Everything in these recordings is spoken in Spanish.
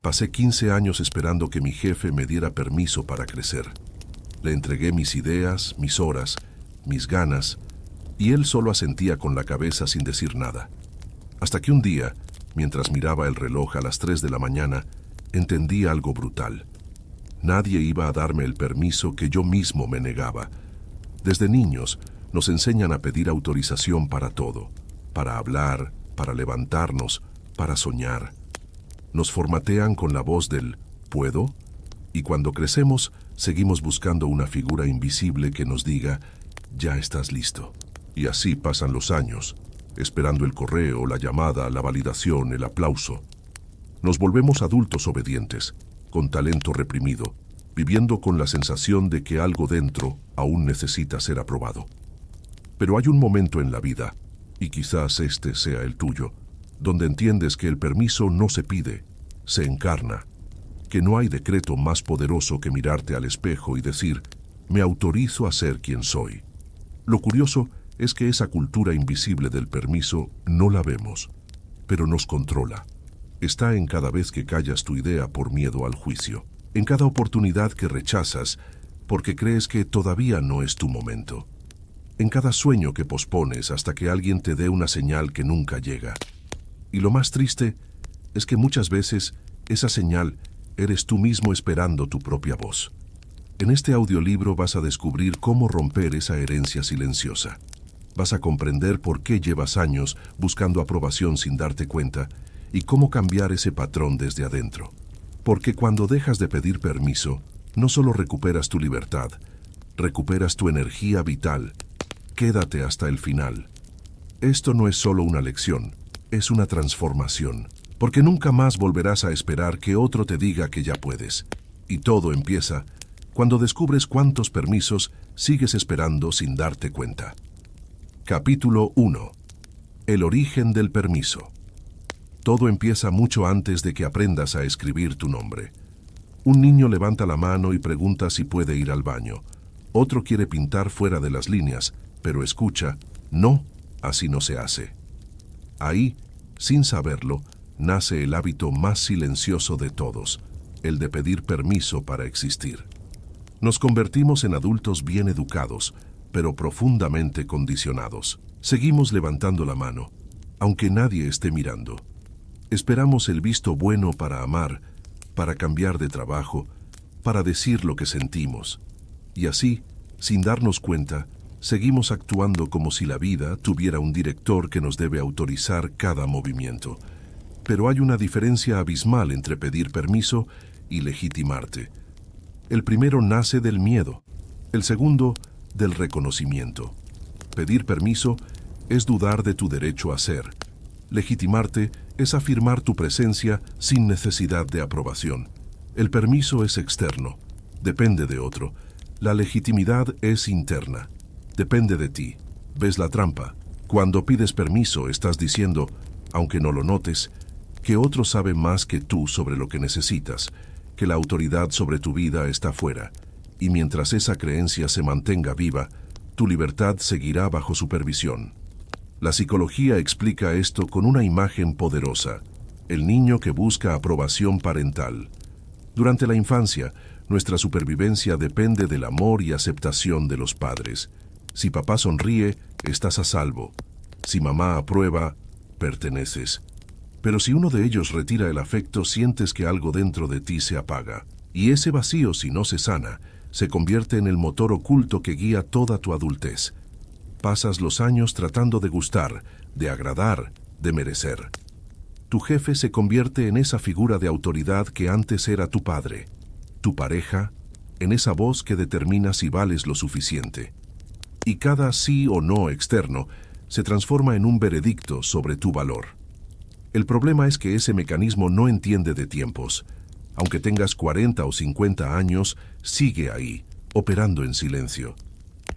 Pasé 15 años esperando que mi jefe me diera permiso para crecer. Le entregué mis ideas, mis horas, mis ganas, y él solo asentía con la cabeza sin decir nada. Hasta que un día, mientras miraba el reloj a las 3 de la mañana, entendí algo brutal. Nadie iba a darme el permiso que yo mismo me negaba. Desde niños nos enseñan a pedir autorización para todo, para hablar, para levantarnos, para soñar. Nos formatean con la voz del ¿puedo? Y cuando crecemos, seguimos buscando una figura invisible que nos diga ya estás listo. Y así pasan los años, esperando el correo, la llamada, la validación, el aplauso. Nos volvemos adultos obedientes, con talento reprimido, viviendo con la sensación de que algo dentro aún necesita ser aprobado. Pero hay un momento en la vida, y quizás este sea el tuyo, donde entiendes que el permiso no se pide, se encarna, que no hay decreto más poderoso que mirarte al espejo y decir, me autorizo a ser quien soy. Lo curioso es que esa cultura invisible del permiso no la vemos, pero nos controla. Está en cada vez que callas tu idea por miedo al juicio, en cada oportunidad que rechazas porque crees que todavía no es tu momento, en cada sueño que pospones hasta que alguien te dé una señal que nunca llega. Y lo más triste es que muchas veces esa señal eres tú mismo esperando tu propia voz. En este audiolibro vas a descubrir cómo romper esa herencia silenciosa. Vas a comprender por qué llevas años buscando aprobación sin darte cuenta y cómo cambiar ese patrón desde adentro. Porque cuando dejas de pedir permiso, no solo recuperas tu libertad, recuperas tu energía vital. Quédate hasta el final. Esto no es solo una lección, es una transformación. Porque nunca más volverás a esperar que otro te diga que ya puedes. Y todo empieza cuando descubres cuántos permisos sigues esperando sin darte cuenta. Capítulo 1. El origen del permiso. Todo empieza mucho antes de que aprendas a escribir tu nombre. Un niño levanta la mano y pregunta si puede ir al baño. Otro quiere pintar fuera de las líneas, pero escucha, no, así no se hace. Ahí, sin saberlo, nace el hábito más silencioso de todos, el de pedir permiso para existir. Nos convertimos en adultos bien educados, pero profundamente condicionados. Seguimos levantando la mano, aunque nadie esté mirando. Esperamos el visto bueno para amar, para cambiar de trabajo, para decir lo que sentimos. Y así, sin darnos cuenta, seguimos actuando como si la vida tuviera un director que nos debe autorizar cada movimiento. Pero hay una diferencia abismal entre pedir permiso y legitimarte. El primero nace del miedo, el segundo del reconocimiento. Pedir permiso es dudar de tu derecho a ser. Legitimarte es afirmar tu presencia sin necesidad de aprobación. El permiso es externo, depende de otro. La legitimidad es interna, depende de ti. ¿Ves la trampa? Cuando pides permiso estás diciendo, aunque no lo notes, que otro sabe más que tú sobre lo que necesitas, que la autoridad sobre tu vida está fuera. Y mientras esa creencia se mantenga viva, tu libertad seguirá bajo supervisión. La psicología explica esto con una imagen poderosa: el niño que busca aprobación parental. Durante la infancia, nuestra supervivencia depende del amor y aceptación de los padres. Si papá sonríe, estás a salvo. Si mamá aprueba, perteneces. Pero si uno de ellos retira el afecto, sientes que algo dentro de ti se apaga. Y ese vacío, si no se sana, se convierte en el motor oculto que guía toda tu adultez. Pasas los años tratando de gustar, de agradar, de merecer. Tu jefe se convierte en esa figura de autoridad que antes era tu padre, tu pareja, en esa voz que determina si vales lo suficiente. Y cada sí o no externo se transforma en un veredicto sobre tu valor. El problema es que ese mecanismo no entiende de tiempos. Aunque tengas 40 o 50 años, sigue ahí, operando en silencio.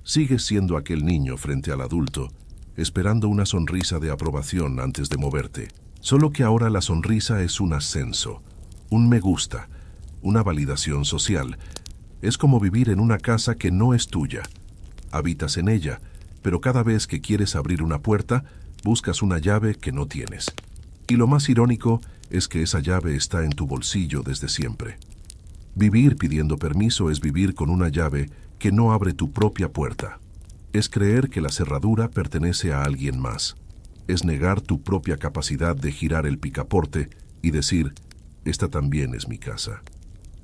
Sigues siendo aquel niño frente al adulto, esperando una sonrisa de aprobación antes de moverte. Solo que ahora la sonrisa es un ascenso, un me gusta, una validación social. Es como vivir en una casa que no es tuya. Habitas en ella, pero cada vez que quieres abrir una puerta, buscas una llave que no tienes. Y lo más irónico es que esa llave está en tu bolsillo desde siempre. Vivir pidiendo permiso es vivir con una llave que no abre tu propia puerta. Es creer que la cerradura pertenece a alguien más. Es negar tu propia capacidad de girar el picaporte y decir, esta también es mi casa.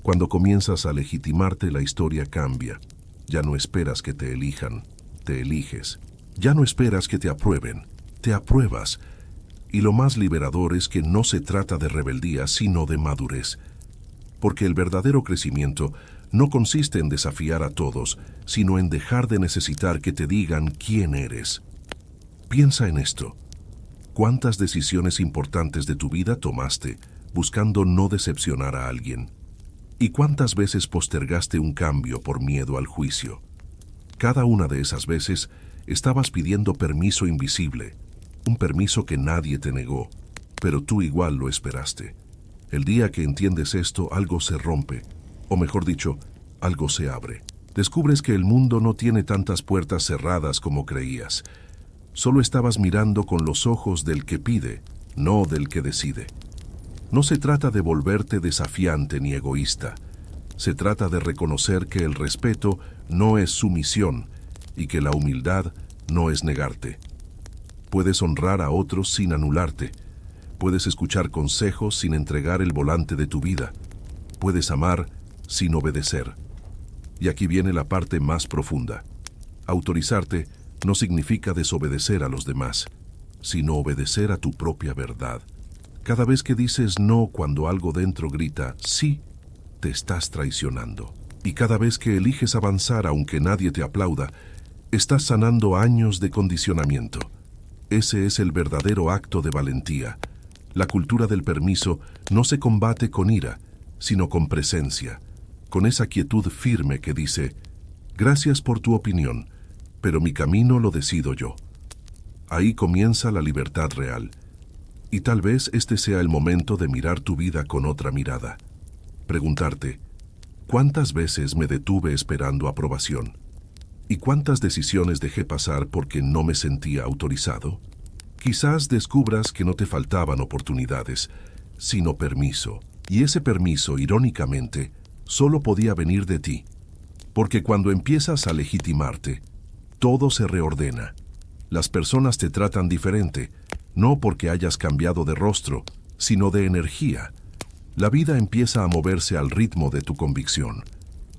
Cuando comienzas a legitimarte, la historia cambia. Ya no esperas que te elijan, te eliges. Ya no esperas que te aprueben, te apruebas. Y lo más liberador es que no se trata de rebeldía, sino de madurez. Porque el verdadero crecimiento no consiste en desafiar a todos, sino en dejar de necesitar que te digan quién eres. Piensa en esto. ¿Cuántas decisiones importantes de tu vida tomaste buscando no decepcionar a alguien? ¿Y cuántas veces postergaste un cambio por miedo al juicio? Cada una de esas veces estabas pidiendo permiso invisible, un permiso que nadie te negó, pero tú igual lo esperaste. El día que entiendes esto, algo se rompe, o mejor dicho, algo se abre. Descubres que el mundo no tiene tantas puertas cerradas como creías. Solo estabas mirando con los ojos del que pide, no del que decide. No se trata de volverte desafiante ni egoísta. Se trata de reconocer que el respeto no es sumisión y que la humildad no es negarte. Puedes honrar a otros sin anularte. Puedes escuchar consejos sin entregar el volante de tu vida. Puedes amar sin obedecer. Y aquí viene la parte más profunda. Autorizarte no significa desobedecer a los demás, sino obedecer a tu propia verdad. Cada vez que dices no cuando algo dentro grita sí, te estás traicionando. Y cada vez que eliges avanzar aunque nadie te aplauda, estás sanando años de condicionamiento. Ese es el verdadero acto de valentía. La cultura del permiso no se combate con ira, sino con presencia, con esa quietud firme que dice, gracias por tu opinión, pero mi camino lo decido yo. Ahí comienza la libertad real. Y tal vez este sea el momento de mirar tu vida con otra mirada. Preguntarte, ¿cuántas veces me detuve esperando aprobación? ¿Y cuántas decisiones dejé pasar porque no me sentía autorizado? Quizás descubras que no te faltaban oportunidades, sino permiso. Y ese permiso, irónicamente, solo podía venir de ti. Porque cuando empiezas a legitimarte, todo se reordena. Las personas te tratan diferente, no porque hayas cambiado de rostro, sino de energía. La vida empieza a moverse al ritmo de tu convicción.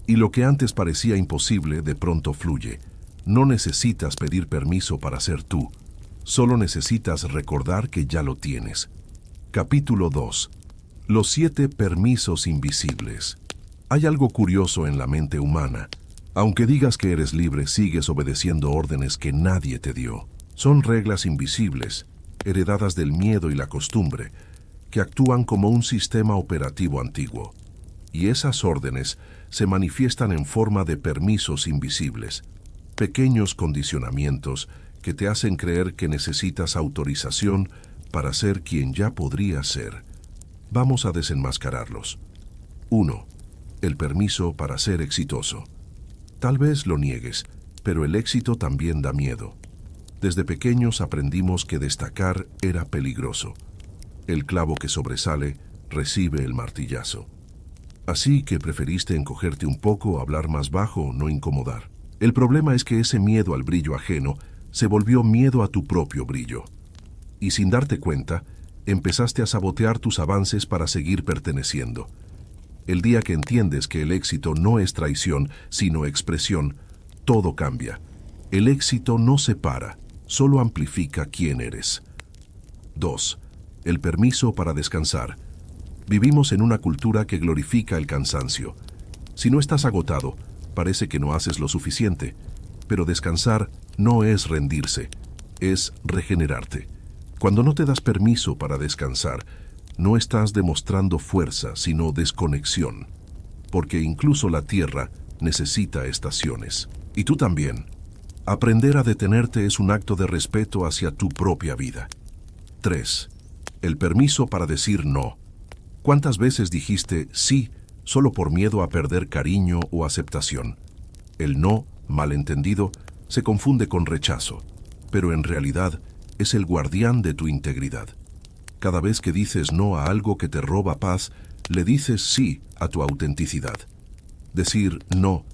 Y lo que antes parecía imposible, de pronto fluye. No necesitas pedir permiso para ser tú. Solo necesitas recordar que ya lo tienes. Capítulo 2. Los 7 permisos invisibles. Hay algo curioso en la mente humana. Aunque digas que eres libre, sigues obedeciendo órdenes que nadie te dio. Son reglas invisibles, heredadas del miedo y la costumbre, que actúan como un sistema operativo antiguo. Y esas órdenes se manifiestan en forma de permisos invisibles, pequeños condicionamientos que te hacen creer que necesitas autorización para ser quien ya podrías ser. Vamos a desenmascararlos. 1. El permiso para ser exitoso. Tal vez lo niegues, pero el éxito también da miedo. Desde pequeños aprendimos que destacar era peligroso. El clavo que sobresale recibe el martillazo. Así que preferiste encogerte un poco, hablar más bajo, no incomodar. El problema es que ese miedo al brillo ajeno se volvió miedo a tu propio brillo. Y sin darte cuenta, empezaste a sabotear tus avances para seguir perteneciendo. El día que entiendes que el éxito no es traición, sino expresión, todo cambia. El éxito no separa, solo amplifica quién eres. 2. El permiso para descansar. Vivimos en una cultura que glorifica el cansancio. Si no estás agotado, parece que no haces lo suficiente. Pero descansar no es rendirse, es regenerarte. Cuando no te das permiso para descansar, no estás demostrando fuerza, sino desconexión. Porque incluso la tierra necesita estaciones. Y tú también. Aprender a detenerte es un acto de respeto hacia tu propia vida. 3. El permiso para decir no. ¿Cuántas veces dijiste sí solo por miedo a perder cariño o aceptación? El no, malentendido, se confunde con rechazo, pero en realidad es el guardián de tu integridad. Cada vez que dices no a algo que te roba paz, le dices sí a tu autenticidad. Decir no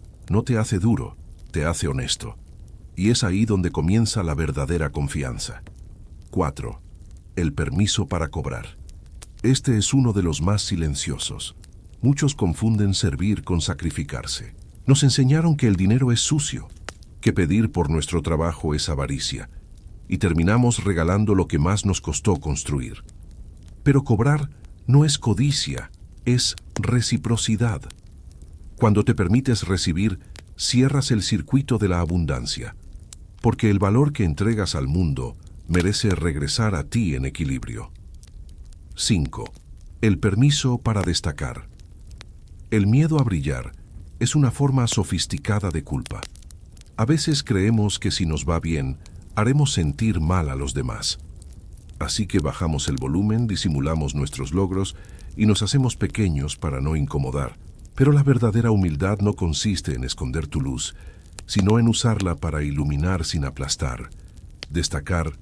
te hace duro, te hace honesto. Y es ahí donde comienza la verdadera confianza. 4. El permiso para cobrar. Este es uno de los más silenciosos. Muchos confunden servir con sacrificarse. Nos enseñaron que el dinero es sucio, que pedir por nuestro trabajo es avaricia, y terminamos regalando lo que más nos costó construir. Pero cobrar no es codicia, es reciprocidad. Cuando te permites recibir, cierras el circuito de la abundancia, porque el valor que entregas al mundo merece regresar a ti en equilibrio. 5. El permiso para destacar. El miedo a brillar es una forma sofisticada de culpa. A veces creemos que si nos va bien, haremos sentir mal a los demás. Así que bajamos el volumen, disimulamos nuestros logros y nos hacemos pequeños para no incomodar. Pero la verdadera humildad no consiste en esconder tu luz, sino en usarla para iluminar sin aplastar. Destacar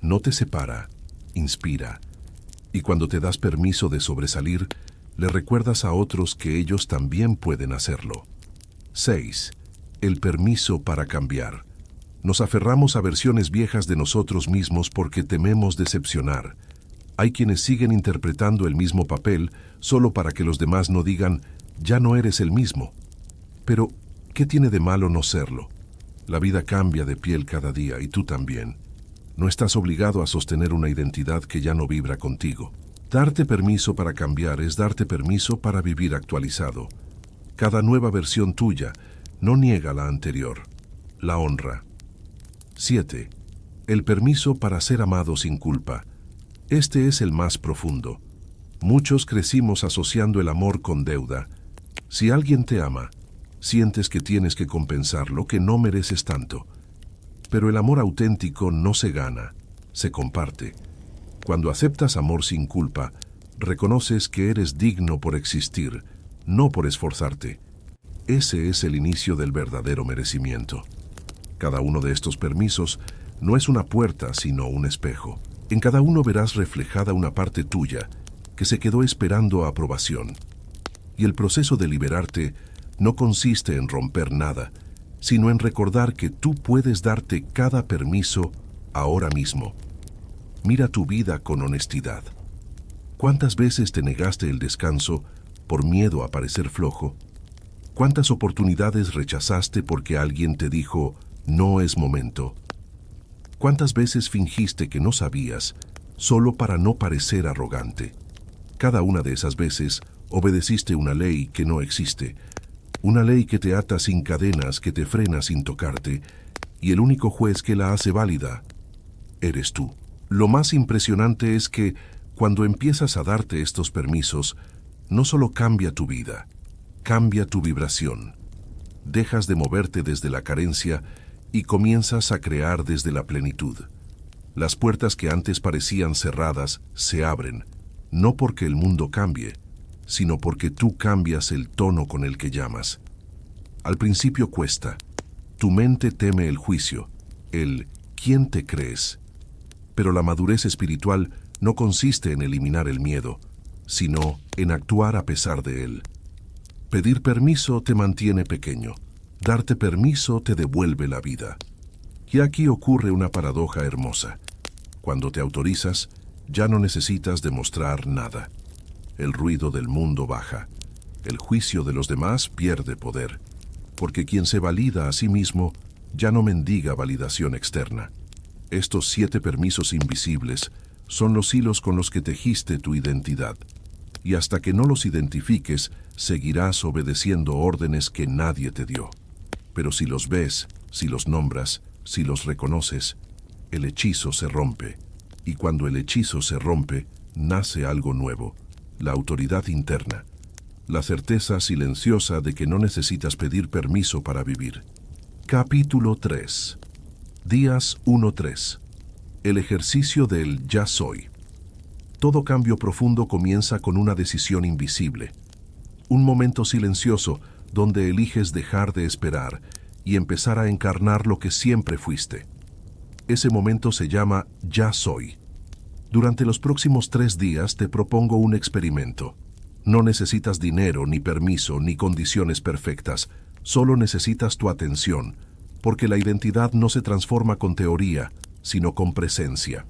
no te separa, inspira. Y cuando te das permiso de sobresalir, le recuerdas a otros que ellos también pueden hacerlo. 6. El permiso para cambiar. Nos aferramos a versiones viejas de nosotros mismos porque tememos decepcionar. Hay quienes siguen interpretando el mismo papel solo para que los demás no digan, ya no eres el mismo. Pero, ¿qué tiene de malo no serlo? La vida cambia de piel cada día y tú también. No estás obligado a sostener una identidad que ya no vibra contigo. Darte permiso para cambiar es darte permiso para vivir actualizado. Cada nueva versión tuya no niega la anterior, la honra. 7. El permiso para ser amado sin culpa. Este es el más profundo. Muchos crecimos asociando el amor con deuda. Si alguien te ama, sientes que tienes que compensarlo, que no mereces tanto. Pero el amor auténtico no se gana, se comparte. Cuando aceptas amor sin culpa, reconoces que eres digno por existir, no por esforzarte. Ese es el inicio del verdadero merecimiento. Cada uno de estos permisos no es una puerta, sino un espejo. En cada uno verás reflejada una parte tuya que se quedó esperando aprobación. Y el proceso de liberarte no consiste en romper nada, sino en recordar que tú puedes darte cada permiso ahora mismo. Mira tu vida con honestidad. ¿Cuántas veces te negaste el descanso por miedo a parecer flojo? ¿Cuántas oportunidades rechazaste porque alguien te dijo, no es momento? ¿Cuántas veces fingiste que no sabías solo para no parecer arrogante? Cada una de esas veces obedeciste una ley que no existe, una ley que te ata sin cadenas, que te frena sin tocarte, y el único juez que la hace válida eres tú. Lo más impresionante es que, cuando empiezas a darte estos permisos, no solo cambia tu vida, cambia tu vibración. Dejas de moverte desde la carencia y comienzas a crear desde la plenitud. Las puertas que antes parecían cerradas se abren, no porque el mundo cambie, sino porque tú cambias el tono con el que llamas. Al principio cuesta. Tu mente teme el juicio, el ¿quién te crees? Pero la madurez espiritual no consiste en eliminar el miedo, sino en actuar a pesar de él. Pedir permiso te mantiene pequeño. Darte permiso te devuelve la vida. Y aquí ocurre una paradoja hermosa. Cuando te autorizas, ya no necesitas demostrar nada. El ruido del mundo baja. El juicio de los demás pierde poder, porque quien se valida a sí mismo ya no mendiga validación externa. Estos 7 permisos invisibles son los hilos con los que tejiste tu identidad. Y hasta que no los identifiques, seguirás obedeciendo órdenes que nadie te dio. Pero si los ves, si los nombras, si los reconoces, el hechizo se rompe. Y cuando el hechizo se rompe, nace algo nuevo, la autoridad interna, la certeza silenciosa de que no necesitas pedir permiso para vivir. Capítulo 3. Días 1-3. El ejercicio del ya soy. Todo cambio profundo comienza con una decisión invisible. Un momento silencioso donde eliges dejar de esperar y empezar a encarnar lo que siempre fuiste. Ese momento se llama ya soy. Durante los próximos 3 días te propongo un experimento. No necesitas dinero, ni permiso, ni condiciones perfectas. Solo necesitas tu atención, porque la identidad no se transforma con teoría, sino con presencia.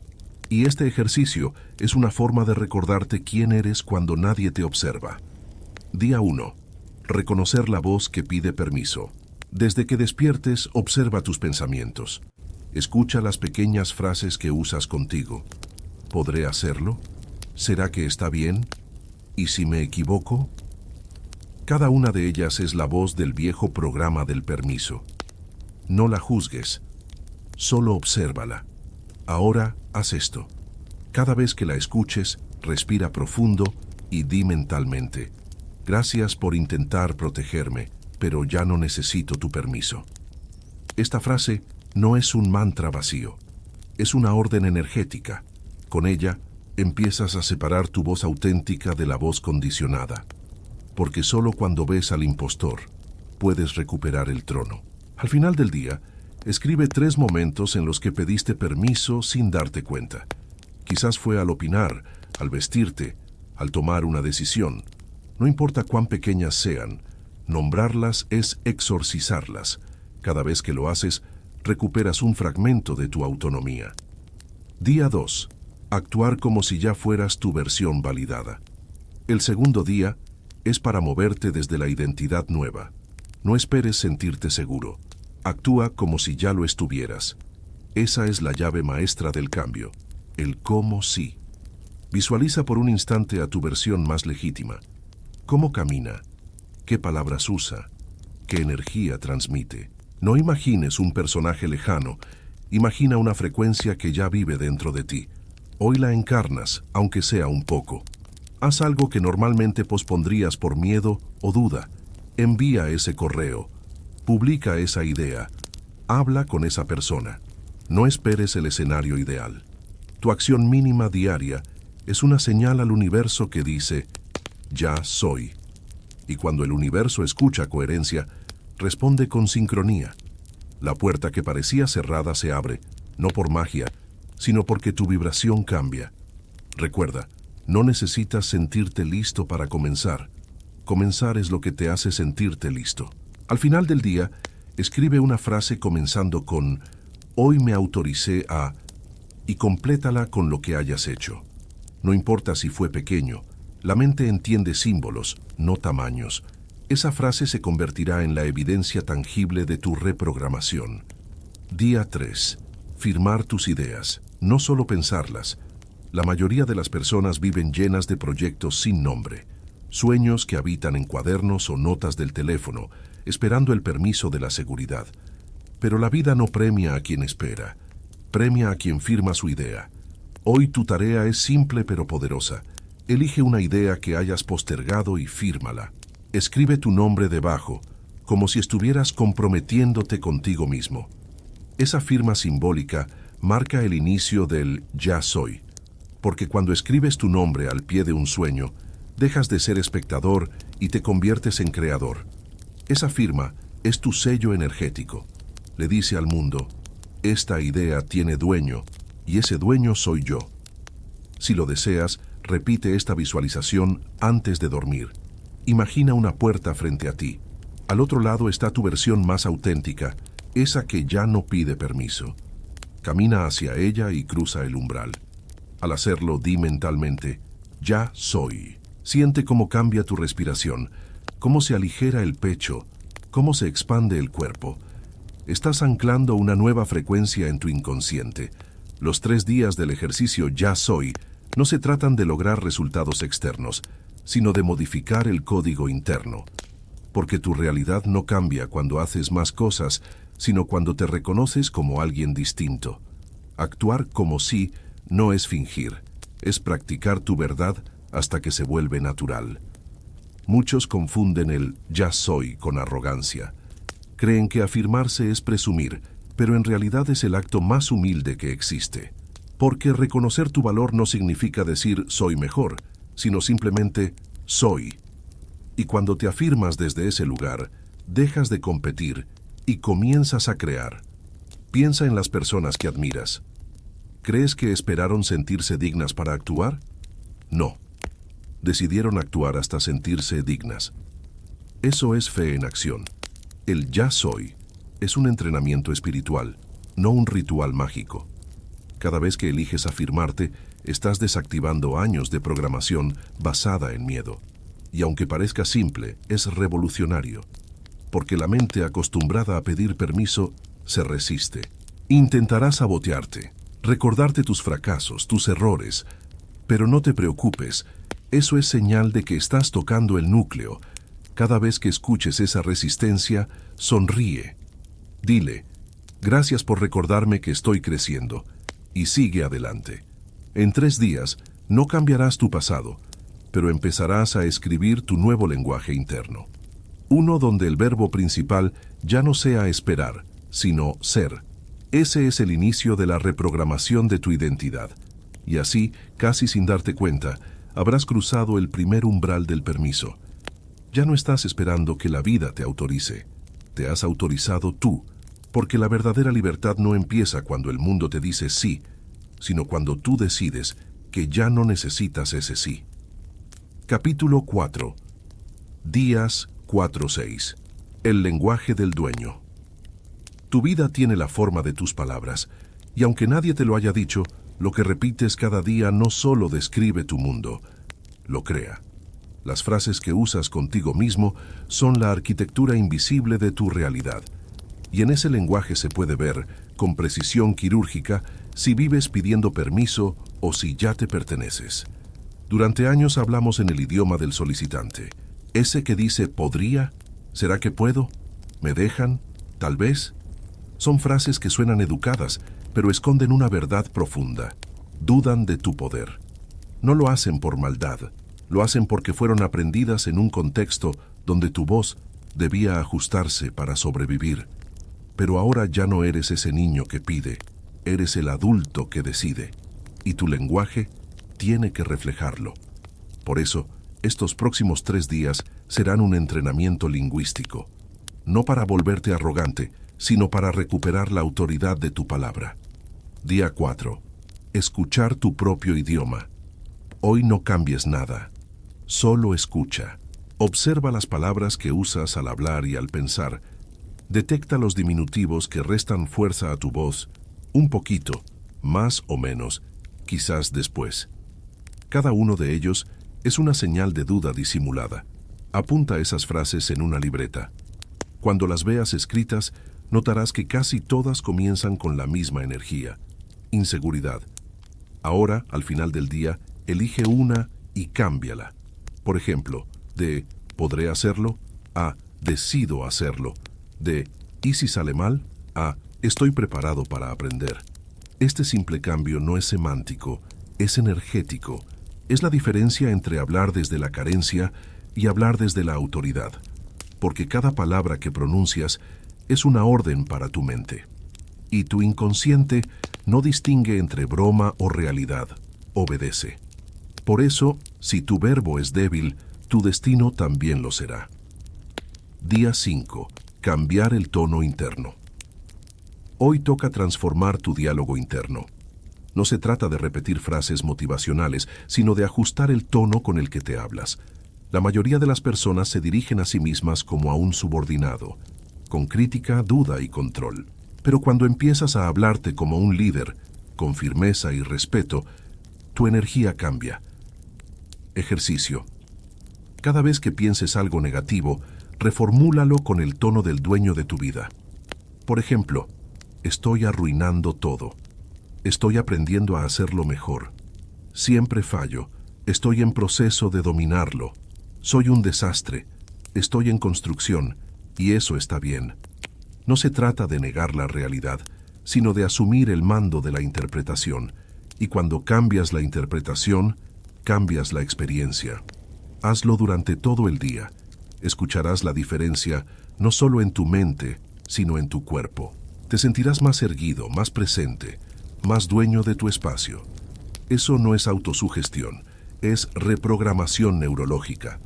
Y este ejercicio es una forma de recordarte quién eres cuando nadie te observa. Día 1. Reconocer la voz que pide permiso. Desde que despiertes, observa tus pensamientos. Escucha las pequeñas frases que usas contigo. ¿Podré hacerlo? ¿Será que está bien? ¿Y si me equivoco? Cada una de ellas es la voz del viejo programa del permiso. No la juzgues, solo obsérvala. Ahora haz esto. Cada vez que la escuches, respira profundo y di mentalmente: gracias por intentar protegerme, pero ya no necesito tu permiso. Esta frase no es un mantra vacío, es una orden energética. Con ella, empiezas a separar tu voz auténtica de la voz condicionada, porque solo cuando ves al impostor, puedes recuperar el trono. Al final del día, escribe 3 momentos en los que pediste permiso sin darte cuenta. Quizás fue al opinar, al vestirte, al tomar una decisión. No importa cuán pequeñas sean, nombrarlas es exorcizarlas. Cada vez que lo haces, recuperas un fragmento de tu autonomía. Día 2. Actuar como si ya fueras tu versión validada. El segundo día es para moverte desde la identidad nueva. No esperes sentirte seguro. Actúa como si ya lo estuvieras. Esa es la llave maestra del cambio, el cómo sí. Visualiza por un instante a tu versión más legítima. ¿Cómo camina? ¿Qué palabras usa? ¿Qué energía transmite? No imagines un personaje lejano, imagina una frecuencia que ya vive dentro de ti. Hoy la encarnas, aunque sea un poco. Haz algo que normalmente pospondrías por miedo o duda. Envía ese correo. Publica esa idea. Habla con esa persona. No esperes el escenario ideal. Tu acción mínima diaria es una señal al universo que dice: ya soy. Y cuando el universo escucha coherencia, responde con sincronía. La puerta que parecía cerrada se abre, no por magia, sino porque tu vibración cambia. Recuerda, no necesitas sentirte listo para comenzar. Comenzar es lo que te hace sentirte listo. Al final del día, escribe una frase comenzando con «Hoy me autoricé a» y complétala con lo que hayas hecho. No importa si fue pequeño, la mente entiende símbolos, no tamaños. Esa frase se convertirá en la evidencia tangible de tu reprogramación. Día 3. Firmar tus ideas, no solo pensarlas. La mayoría de las personas viven llenas de proyectos sin nombre, sueños que habitan en cuadernos o notas del teléfono, esperando el permiso de la seguridad. Pero la vida no premia a quien espera, premia a quien firma su idea. Hoy tu tarea es simple pero poderosa. Elige una idea que hayas postergado y fírmala. Escribe tu nombre debajo, como si estuvieras comprometiéndote contigo mismo. Esa firma simbólica marca el inicio del ya soy, porque cuando escribes tu nombre al pie de un sueño, dejas de ser espectador y te conviertes en creador. Esa firma es tu sello energético. Le dice al mundo: esta idea tiene dueño, y ese dueño soy yo. Si lo deseas, repite esta visualización antes de dormir. Imagina una puerta frente a ti. Al otro lado está tu versión más auténtica, esa que ya no pide permiso. Camina hacia ella y cruza el umbral. Al hacerlo, di mentalmente: ya soy. Siente cómo cambia tu respiración, cómo se aligera el pecho, cómo se expande el cuerpo. Estás anclando una nueva frecuencia en tu inconsciente. Los 3 días del ejercicio ya soy no se tratan de lograr resultados externos, sino de modificar el código interno. Porque tu realidad no cambia cuando haces más cosas, sino cuando te reconoces como alguien distinto. Actuar como sí no es fingir, es practicar tu verdad hasta que se vuelve natural. Muchos confunden el ya soy con arrogancia. Creen que afirmarse es presumir, pero en realidad es el acto más humilde que existe. Porque reconocer tu valor no significa decir soy mejor, sino simplemente soy. Y cuando te afirmas desde ese lugar, dejas de competir y comienzas a crear. Piensa en las personas que admiras. ¿Crees que esperaron sentirse dignas para actuar? No. Decidieron actuar hasta sentirse dignas. Eso es fe en acción. El ya soy es un entrenamiento espiritual, no un ritual mágico. Cada vez que eliges afirmarte, estás desactivando años de programación basada en miedo. Y aunque parezca simple, es revolucionario. Porque la mente acostumbrada a pedir permiso se resiste. Intentará sabotearte, recordarte tus fracasos, tus errores. Pero no te preocupes, eso es señal de que estás tocando el núcleo. Cada vez que escuches esa resistencia, sonríe. Dile, gracias por recordarme que estoy creciendo, y sigue adelante. En 3 días, no cambiarás tu pasado, pero empezarás a escribir tu nuevo lenguaje interno. Uno donde el verbo principal ya no sea esperar, sino ser. Ese es el inicio de la reprogramación de tu identidad. Y así, casi sin darte cuenta, habrás cruzado el primer umbral del permiso. Ya no estás esperando que la vida te autorice. Te has autorizado tú, porque la verdadera libertad no empieza cuando el mundo te dice sí, sino cuando tú decides que ya no necesitas ese sí. Capítulo 4. Días 4-6. El lenguaje del dueño. Tu vida tiene la forma de tus palabras, y aunque nadie te lo haya dicho, lo que repites cada día no solo describe tu mundo, lo crea. Las frases que usas contigo mismo son la arquitectura invisible de tu realidad. Y en ese lenguaje se puede ver, con precisión quirúrgica, si vives pidiendo permiso o si ya te perteneces. Durante años hablamos en el idioma del solicitante. Ese que dice ¿podría? ¿Será que puedo? ¿Me dejan? ¿Tal vez? Son frases que suenan educadas, pero esconden una verdad profunda. Dudan de tu poder. No lo hacen por maldad, lo hacen porque fueron aprendidas en un contexto donde tu voz debía ajustarse para sobrevivir. Pero ahora ya no eres ese niño que pide, eres el adulto que decide, y tu lenguaje tiene que reflejarlo. Por eso, estos próximos 3 días serán un entrenamiento lingüístico, no para volverte arrogante, sino para recuperar la autoridad de tu palabra. Día 4. Escuchar tu propio idioma. Hoy no cambies nada, solo escucha. Observa las palabras que usas al hablar y al pensar. Detecta los diminutivos que restan fuerza a tu voz, un poquito, más o menos, quizás después. Cada uno de ellos es una señal de duda disimulada. Apunta esas frases en una libreta. Cuando las veas escritas, notarás que casi todas comienzan con la misma energía: inseguridad. Ahora, al final del día, elige una y cámbiala. Por ejemplo, de ¿podré hacerlo? A ¿decido hacerlo? De ¿y si sale mal? A ¿estoy preparado para aprender? Este simple cambio no es semántico, es energético. Es la diferencia entre hablar desde la carencia y hablar desde la autoridad. Porque cada palabra que pronuncias es una orden para tu mente. Y tu inconsciente no distingue entre broma o realidad, obedece. Por eso, si tu verbo es débil, tu destino también lo será. Día 5. Cambiar el tono interno. Hoy toca transformar tu diálogo interno. No se trata de repetir frases motivacionales, sino de ajustar el tono con el que te hablas. La mayoría de las personas se dirigen a sí mismas como a un subordinado, con crítica, duda y control. Pero cuando empiezas a hablarte como un líder, con firmeza y respeto, tu energía cambia. Ejercicio. Cada vez que pienses algo negativo, reformúlalo con el tono del dueño de tu vida. Por ejemplo, estoy arruinando todo. Estoy aprendiendo a hacerlo mejor. Siempre fallo. Estoy en proceso de dominarlo. Soy un desastre. Estoy en construcción, y eso está bien. No se trata de negar la realidad, sino de asumir el mando de la interpretación. Y cuando cambias la interpretación, cambias la experiencia. Hazlo durante todo el día. Escucharás la diferencia no solo en tu mente, sino en tu cuerpo. Te sentirás más erguido, más presente, más dueño de tu espacio. Eso no es autosugestión, es reprogramación neurológica.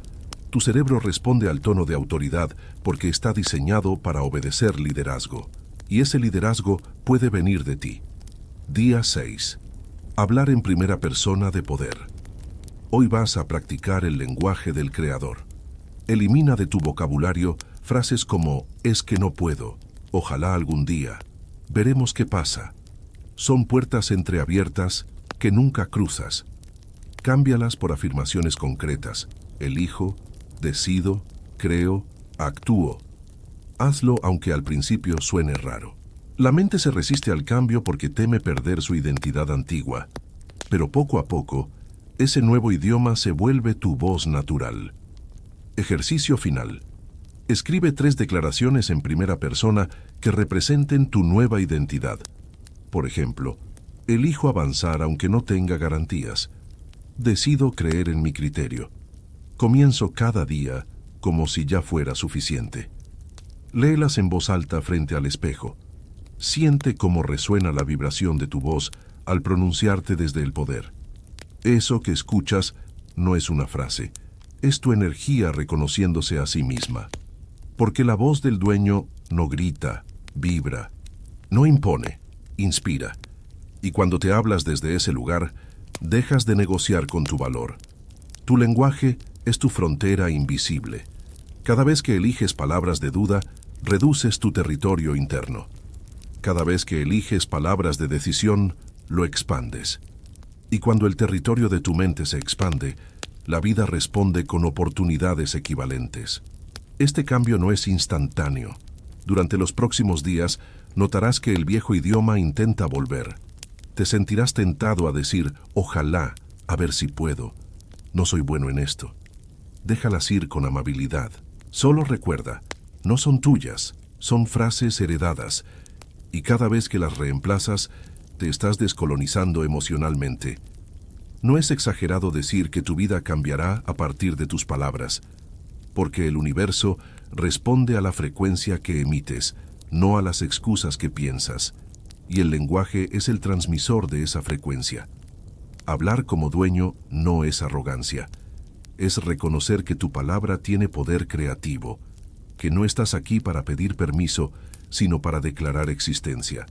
Tu cerebro responde al tono de autoridad porque está diseñado para obedecer liderazgo. Y ese liderazgo puede venir de ti. Día 6. Hablar en primera persona de poder. Hoy vas a practicar el lenguaje del Creador. Elimina de tu vocabulario frases como «es que no puedo», «ojalá algún día», «veremos qué pasa». Son puertas entreabiertas que nunca cruzas. Cámbialas por afirmaciones concretas. Elijo, decido, creo, actúo. Hazlo aunque al principio suene raro. La mente se resiste al cambio porque teme perder su identidad antigua. Pero poco a poco, ese nuevo idioma se vuelve tu voz natural. Ejercicio final. Escribe 3 declaraciones en primera persona que representen tu nueva identidad. Por ejemplo, elijo avanzar aunque no tenga garantías. Decido creer en mi criterio. Comienzo cada día como si ya fuera suficiente. Léelas en voz alta frente al espejo. Siente cómo resuena la vibración de tu voz al pronunciarte desde el poder. Eso que escuchas no es una frase, es tu energía reconociéndose a sí misma. Porque la voz del dueño no grita, vibra, no impone, inspira. Y cuando te hablas desde ese lugar, dejas de negociar con tu valor. Tu lenguaje es tu frontera invisible. Cada vez que eliges palabras de duda, reduces tu territorio interno. Cada vez que eliges palabras de decisión, lo expandes. Y cuando el territorio de tu mente se expande, la vida responde con oportunidades equivalentes. Este cambio no es instantáneo. Durante los próximos días, notarás que el viejo idioma intenta volver. Te sentirás tentado a decir, ojalá, a ver si puedo. No soy bueno en esto. Déjalas ir con amabilidad. Solo recuerda, no son tuyas, son frases heredadas, y cada vez que las reemplazas, te estás descolonizando emocionalmente. No es exagerado decir que tu vida cambiará a partir de tus palabras, porque el universo responde a la frecuencia que emites, no a las excusas que piensas, y el lenguaje es el transmisor de esa frecuencia. Hablar como dueño no es arrogancia, es reconocer que tu palabra tiene poder creativo, que no estás aquí para pedir permiso, sino para declarar existencia.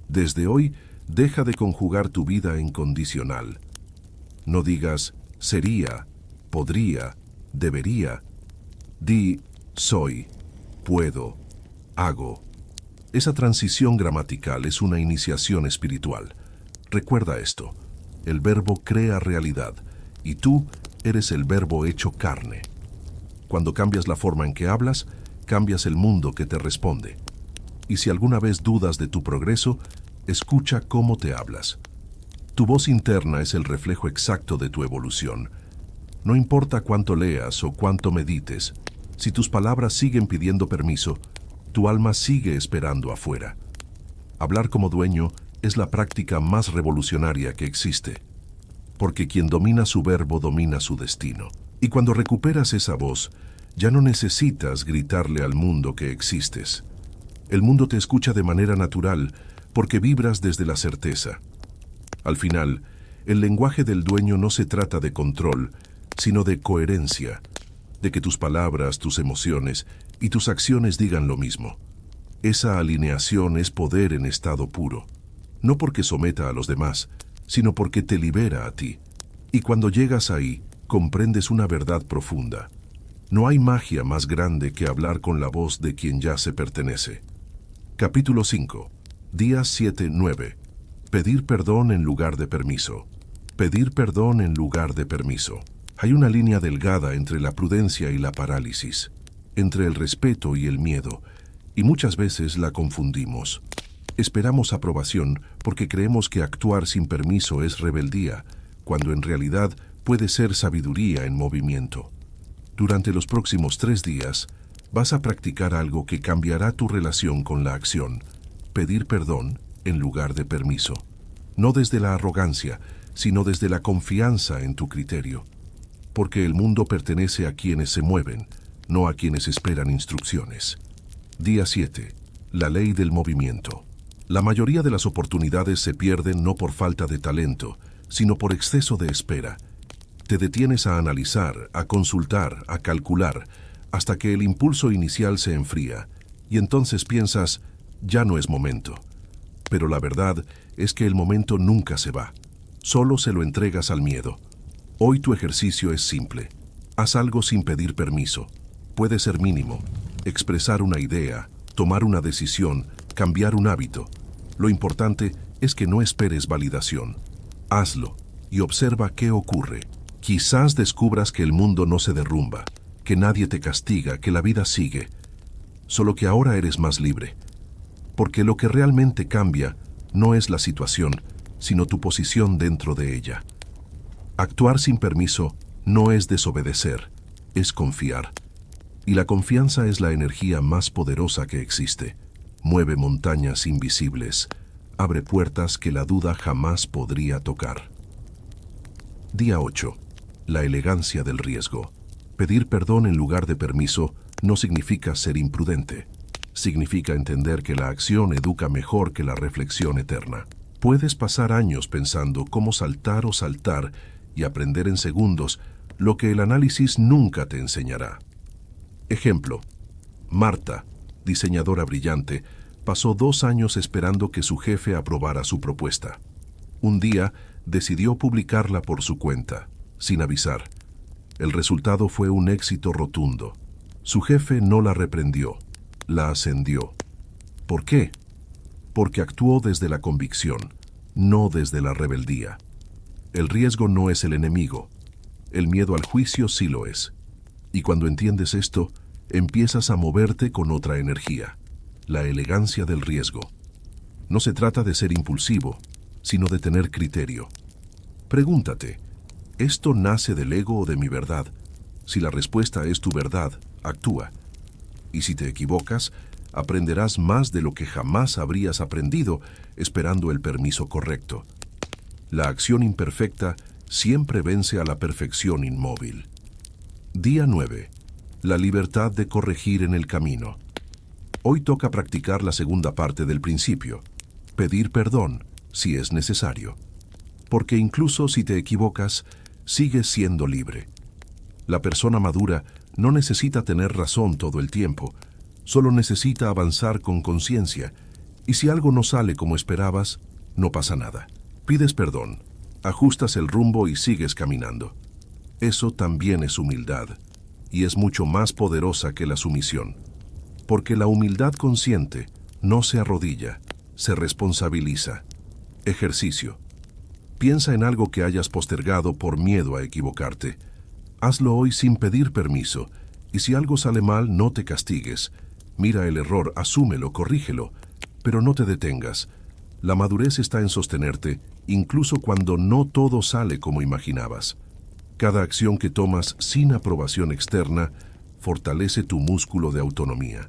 Desde hoy, deja de conjugar tu vida en condicional. No digas sería, podría, debería. Di soy, puedo, hago. Esa transición gramatical es una iniciación espiritual. Recuerda esto, el verbo crea realidad y tú eres el verbo hecho carne. Cuando cambias la forma en que hablas, cambias el mundo que te responde. Y si alguna vez dudas de tu progreso, escucha cómo te hablas. Tu voz interna es el reflejo exacto de tu evolución. No importa cuánto leas o cuánto medites, si tus palabras siguen pidiendo permiso, tu alma sigue esperando afuera. Hablar como dueño es la práctica más revolucionaria que existe, porque quien domina su verbo domina su destino. Y cuando recuperas esa voz, ya no necesitas gritarle al mundo que existes. El mundo te escucha de manera natural porque vibras desde la certeza. Al final, el lenguaje del dueño no se trata de control, sino de coherencia, de que tus palabras, tus emociones y tus acciones digan lo mismo. Esa alineación es poder en estado puro, no porque someta a los demás, sino porque te libera a ti. Y cuando llegas ahí, comprendes una verdad profunda. No hay magia más grande que hablar con la voz de quien ya se pertenece. Capítulo 5. Días 7-9. Pedir perdón en lugar de permiso. Pedir perdón en lugar de permiso. Hay una línea delgada entre la prudencia y la parálisis, entre el respeto y el miedo, y muchas veces la confundimos. Esperamos aprobación porque creemos que actuar sin permiso es rebeldía, cuando en realidad puede ser sabiduría en movimiento. Durante los próximos 3 días, vas a practicar algo que cambiará tu relación con la acción. Pedir perdón en lugar de permiso. No desde la arrogancia, sino desde la confianza en tu criterio. Porque el mundo pertenece a quienes se mueven, no a quienes esperan instrucciones. Día 7. La ley del movimiento. La mayoría de las oportunidades se pierden no por falta de talento, sino por exceso de espera. Te detienes a analizar, a consultar, a calcular, hasta que el impulso inicial se enfría, y entonces piensas, ya no es momento. Pero la verdad es que el momento nunca se va. Solo se lo entregas al miedo. Hoy tu ejercicio es simple. Haz algo sin pedir permiso. Puede ser mínimo. Expresar una idea, tomar una decisión, cambiar un hábito. Lo importante es que no esperes validación. Hazlo y observa qué ocurre. Quizás descubras que el mundo no se derrumba, que nadie te castiga, que la vida sigue. Solo que ahora eres más libre. Porque lo que realmente cambia no es la situación, sino tu posición dentro de ella. Actuar sin permiso no es desobedecer, es confiar. Y la confianza es la energía más poderosa que existe. Mueve montañas invisibles, abre puertas que la duda jamás podría tocar. Día 8. La elegancia del riesgo. Pedir perdón en lugar de permiso no significa ser imprudente. Significa entender que la acción educa mejor que la reflexión eterna. Puedes pasar años pensando cómo saltar o saltar y aprender en segundos lo que el análisis nunca te enseñará. Ejemplo. Marta, diseñadora brillante, pasó 2 años esperando que su jefe aprobara su propuesta. Un día decidió publicarla por su cuenta, sin avisar. El resultado fue un éxito rotundo. Su jefe no la reprendió, la ascendió. ¿Por qué? Porque actuó desde la convicción, no desde la rebeldía. El riesgo no es el enemigo. El miedo al juicio sí lo es. Y cuando entiendes esto, empiezas a moverte con otra energía, la elegancia del riesgo. No se trata de ser impulsivo, sino de tener criterio. Pregúntate, ¿esto nace del ego o de mi verdad? Si la respuesta es tu verdad, actúa. Y si te equivocas, aprenderás más de lo que jamás habrías aprendido esperando el permiso correcto. La acción imperfecta siempre vence a la perfección inmóvil. Día 9. La libertad de corregir en el camino. Hoy toca practicar la segunda parte del principio. Pedir perdón, si es necesario. Porque incluso si te equivocas, sigues siendo libre. La persona madura no necesita tener razón todo el tiempo, solo necesita avanzar con conciencia, y si algo no sale como esperabas, no pasa nada. Pides perdón, ajustas el rumbo y sigues caminando. Eso también es humildad, y es mucho más poderosa que la sumisión. Porque la humildad consciente no se arrodilla, se responsabiliza. Ejercicio. Piensa en algo que hayas postergado por miedo a equivocarte. Hazlo hoy sin pedir permiso, y si algo sale mal, no te castigues. Mira el error, asúmelo, corrígelo, pero no te detengas. La madurez está en sostenerte, incluso cuando no todo sale como imaginabas. Cada acción que tomas sin aprobación externa fortalece tu músculo de autonomía.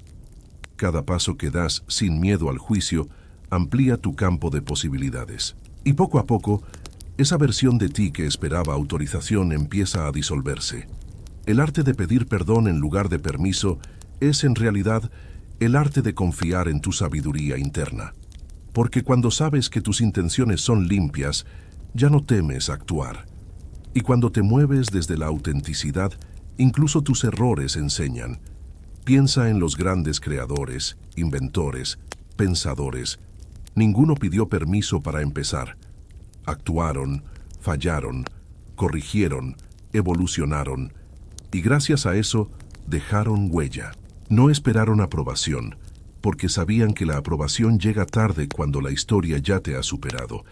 Cada paso que das sin miedo al juicio amplía tu campo de posibilidades. Y poco a poco, esa versión de ti que esperaba autorización empieza a disolverse. El arte de pedir perdón en lugar de permiso es en realidad el arte de confiar en tu sabiduría interna. Porque cuando sabes que tus intenciones son limpias, ya no temes actuar. Y cuando te mueves desde la autenticidad, incluso tus errores enseñan. Piensa en los grandes creadores, inventores, pensadores. Ninguno pidió permiso para empezar. Actuaron, fallaron, corrigieron, evolucionaron, y gracias a eso dejaron huella. No esperaron aprobación, porque sabían que la aprobación llega tarde cuando la historia ya te ha superado.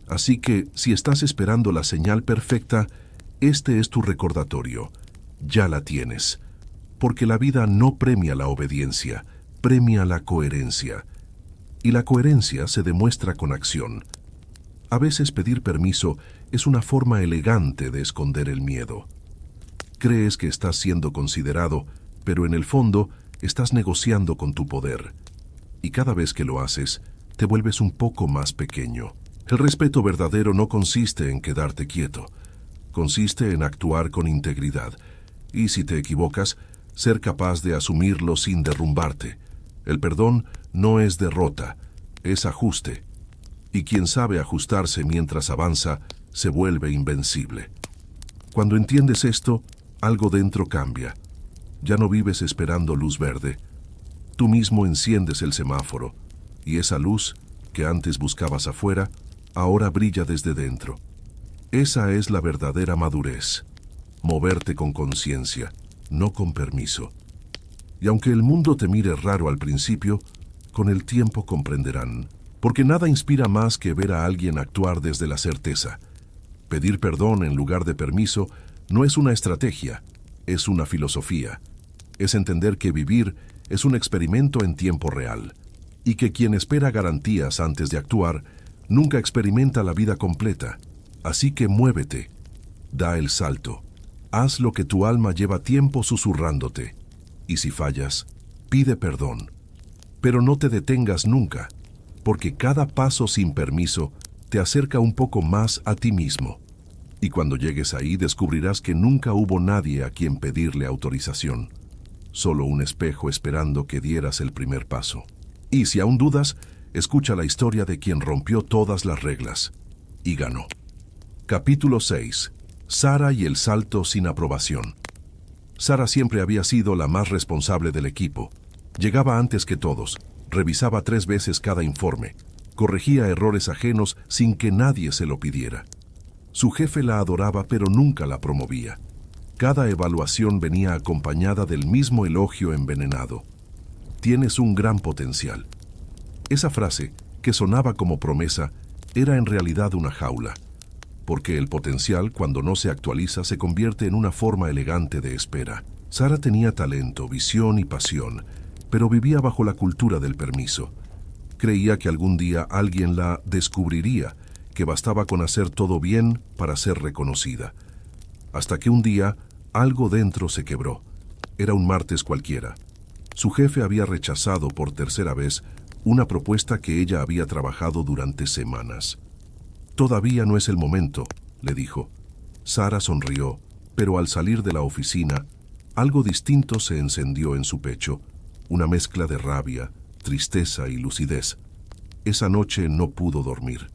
Así que, si estás esperando la señal perfecta, este es tu recordatorio. Ya la tienes. Porque la vida no premia la obediencia, premia la coherencia. Y la coherencia se demuestra con acción. A veces pedir permiso es una forma elegante de esconder el miedo. Crees que estás siendo considerado, pero en el fondo estás negociando con tu poder. Y cada vez que lo haces, te vuelves un poco más pequeño. El respeto verdadero no consiste en quedarte quieto. Consiste en actuar con integridad. Y si te equivocas, ser capaz de asumirlo sin derrumbarte. El perdón no es derrota, es ajuste. Y quien sabe ajustarse mientras avanza, se vuelve invencible. Cuando entiendes esto, algo dentro cambia. Ya no vives esperando luz verde. Tú mismo enciendes el semáforo, y esa luz, que antes buscabas afuera, ahora brilla desde dentro. Esa es la verdadera madurez. Moverte con conciencia, no con permiso. Y aunque el mundo te mire raro al principio, con el tiempo comprenderán. Porque nada inspira más que ver a alguien actuar desde la certeza. Pedir perdón en lugar de permiso no es una estrategia, es una filosofía. Es entender que vivir es un experimento en tiempo real y que quien espera garantías antes de actuar nunca experimenta la vida completa. Así que muévete, da el salto, haz lo que tu alma lleva tiempo susurrándote. Y si fallas, pide perdón. Pero no te detengas nunca, porque cada paso sin permiso te acerca un poco más a ti mismo. Y cuando llegues ahí descubrirás que nunca hubo nadie a quien pedirle autorización. Solo un espejo esperando que dieras el primer paso. Y si aún dudas, escucha la historia de quien rompió todas las reglas y ganó. Capítulo 6. Sara y el salto sin aprobación. Sara siempre había sido la más responsable del equipo. Llegaba antes que todos, revisaba 3 veces cada informe, corregía errores ajenos sin que nadie se lo pidiera. Su jefe la adoraba pero nunca la promovía. Cada evaluación venía acompañada del mismo elogio envenenado. Tienes un gran potencial. Esa frase, que sonaba como promesa, era en realidad una jaula, porque el potencial, cuando no se actualiza, se convierte en una forma elegante de espera. Sara tenía talento, visión y pasión, pero vivía bajo la cultura del permiso. Creía que algún día alguien la descubriría, que bastaba con hacer todo bien para ser reconocida. Hasta que un día, algo dentro se quebró. Era un martes cualquiera. Su jefe había rechazado por tercera vez una propuesta que ella había trabajado durante semanas. «Todavía no es el momento», le dijo. Sara sonrió, pero al salir de la oficina, algo distinto se encendió en su pecho, una mezcla de rabia, tristeza y lucidez. Esa noche no pudo dormir,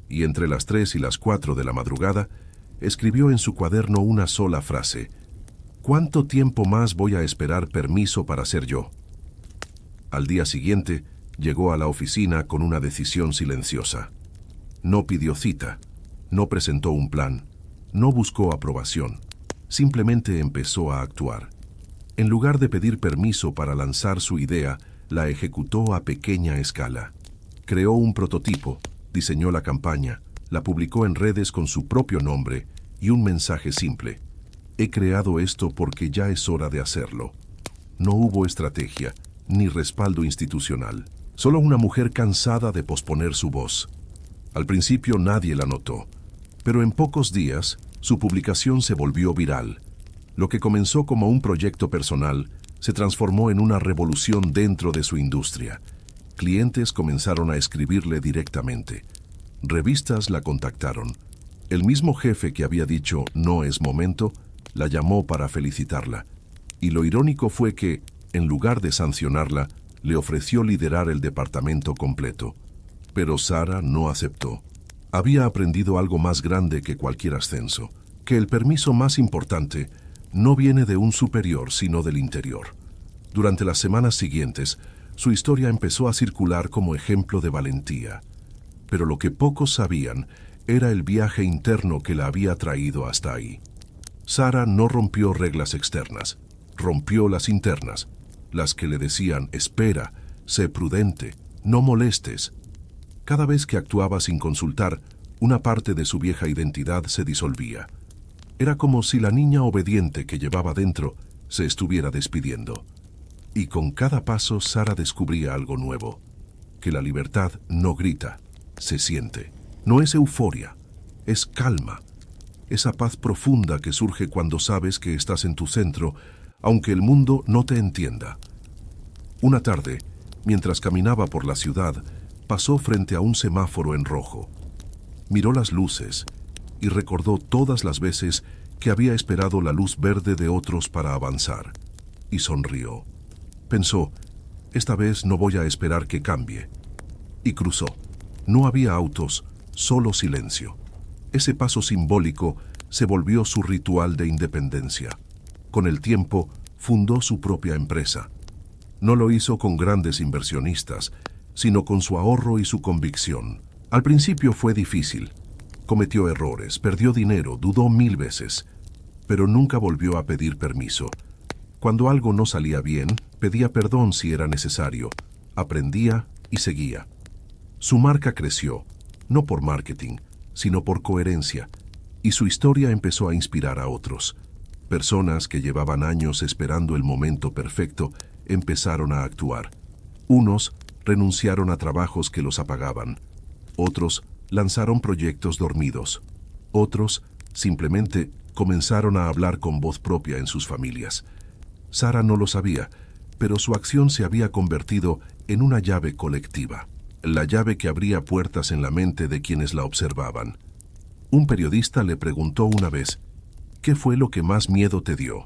y entre las 3 y las 4 de la madrugada, escribió en su cuaderno una sola frase: «¿Cuánto tiempo más voy a esperar permiso para ser yo?». Al día siguiente, llegó a la oficina con una decisión silenciosa. No pidió cita, no presentó un plan, no buscó aprobación, simplemente empezó a actuar. En lugar de pedir permiso para lanzar su idea, la ejecutó a pequeña escala. Creó un prototipo, diseñó la campaña, la publicó en redes con su propio nombre y un mensaje simple: «He creado esto porque ya es hora de hacerlo». No hubo estrategia, ni respaldo institucional, solo una mujer cansada de posponer su voz. Al principio nadie la notó, pero en pocos días su publicación se volvió viral. Lo que comenzó como un proyecto personal se transformó en una revolución dentro de su industria. Clientes comenzaron a escribirle directamente. Revistas la contactaron. El mismo jefe que había dicho «no es momento» la llamó para felicitarla. Y lo irónico fue que, en lugar de sancionarla, le ofreció liderar el departamento completo. Pero Sara no aceptó. Había aprendido algo más grande que cualquier ascenso, que el permiso más importante no viene de un superior, sino del interior. Durante las semanas siguientes, su historia empezó a circular como ejemplo de valentía. Pero lo que pocos sabían era el viaje interno que la había traído hasta ahí. Sara no rompió reglas externas, rompió las internas, las que le decían «espera, sé prudente, no molestes». Cada vez que actuaba sin consultar, una parte de su vieja identidad se disolvía. Era como si la niña obediente que llevaba dentro se estuviera despidiendo. Y con cada paso Sara descubría algo nuevo, que la libertad no grita, se siente. No es euforia, es calma, esa paz profunda que surge cuando sabes que estás en tu centro, aunque el mundo no te entienda. Una tarde, mientras caminaba por la ciudad, pasó frente a un semáforo en rojo. Miró las luces y recordó todas las veces que había esperado la luz verde de otros para avanzar, y sonrió. Pensó, esta vez no voy a esperar que cambie. Y cruzó. No había autos, solo silencio. Ese paso simbólico se volvió su ritual de independencia. Con el tiempo, fundó su propia empresa. No lo hizo con grandes inversionistas, sino con su ahorro y su convicción. Al principio fue difícil. Cometió errores, perdió dinero, dudó 1000 veces, pero nunca volvió a pedir permiso. Cuando algo no salía bien, pedía perdón si era necesario, aprendía y seguía. Su marca creció, no por marketing, sino por coherencia, y su historia empezó a inspirar a otros. Personas que llevaban años esperando el momento perfecto empezaron a actuar. Unos renunciaron a trabajos que los apagaban. Otros lanzaron proyectos dormidos. Otros simplemente comenzaron a hablar con voz propia en sus familias. Sara no lo sabía, pero su acción se había convertido en una llave colectiva, la llave que abría puertas en la mente de quienes la observaban. Un periodista le preguntó una vez, ¿qué fue lo que más miedo te dio?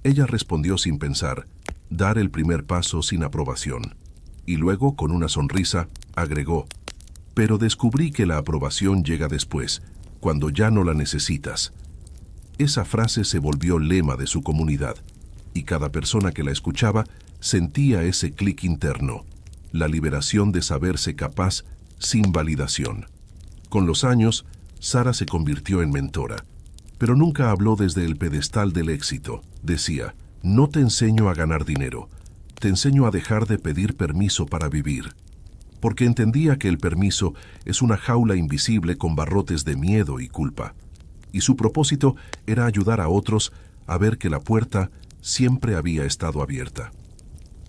Ella respondió sin pensar, dar el primer paso sin aprobación. Y luego, con una sonrisa, agregó, pero descubrí que la aprobación llega después, cuando ya no la necesitas. Esa frase se volvió lema de su comunidad, y cada persona que la escuchaba sentía ese clic interno, la liberación de saberse capaz sin validación. Con los años, Sara se convirtió en mentora, pero nunca habló desde el pedestal del éxito. Decía, no te enseño a ganar dinero, te enseño a dejar de pedir permiso para vivir. Porque entendía que el permiso es una jaula invisible con barrotes de miedo y culpa. Y su propósito era ayudar a otros a ver que la puerta siempre había estado abierta.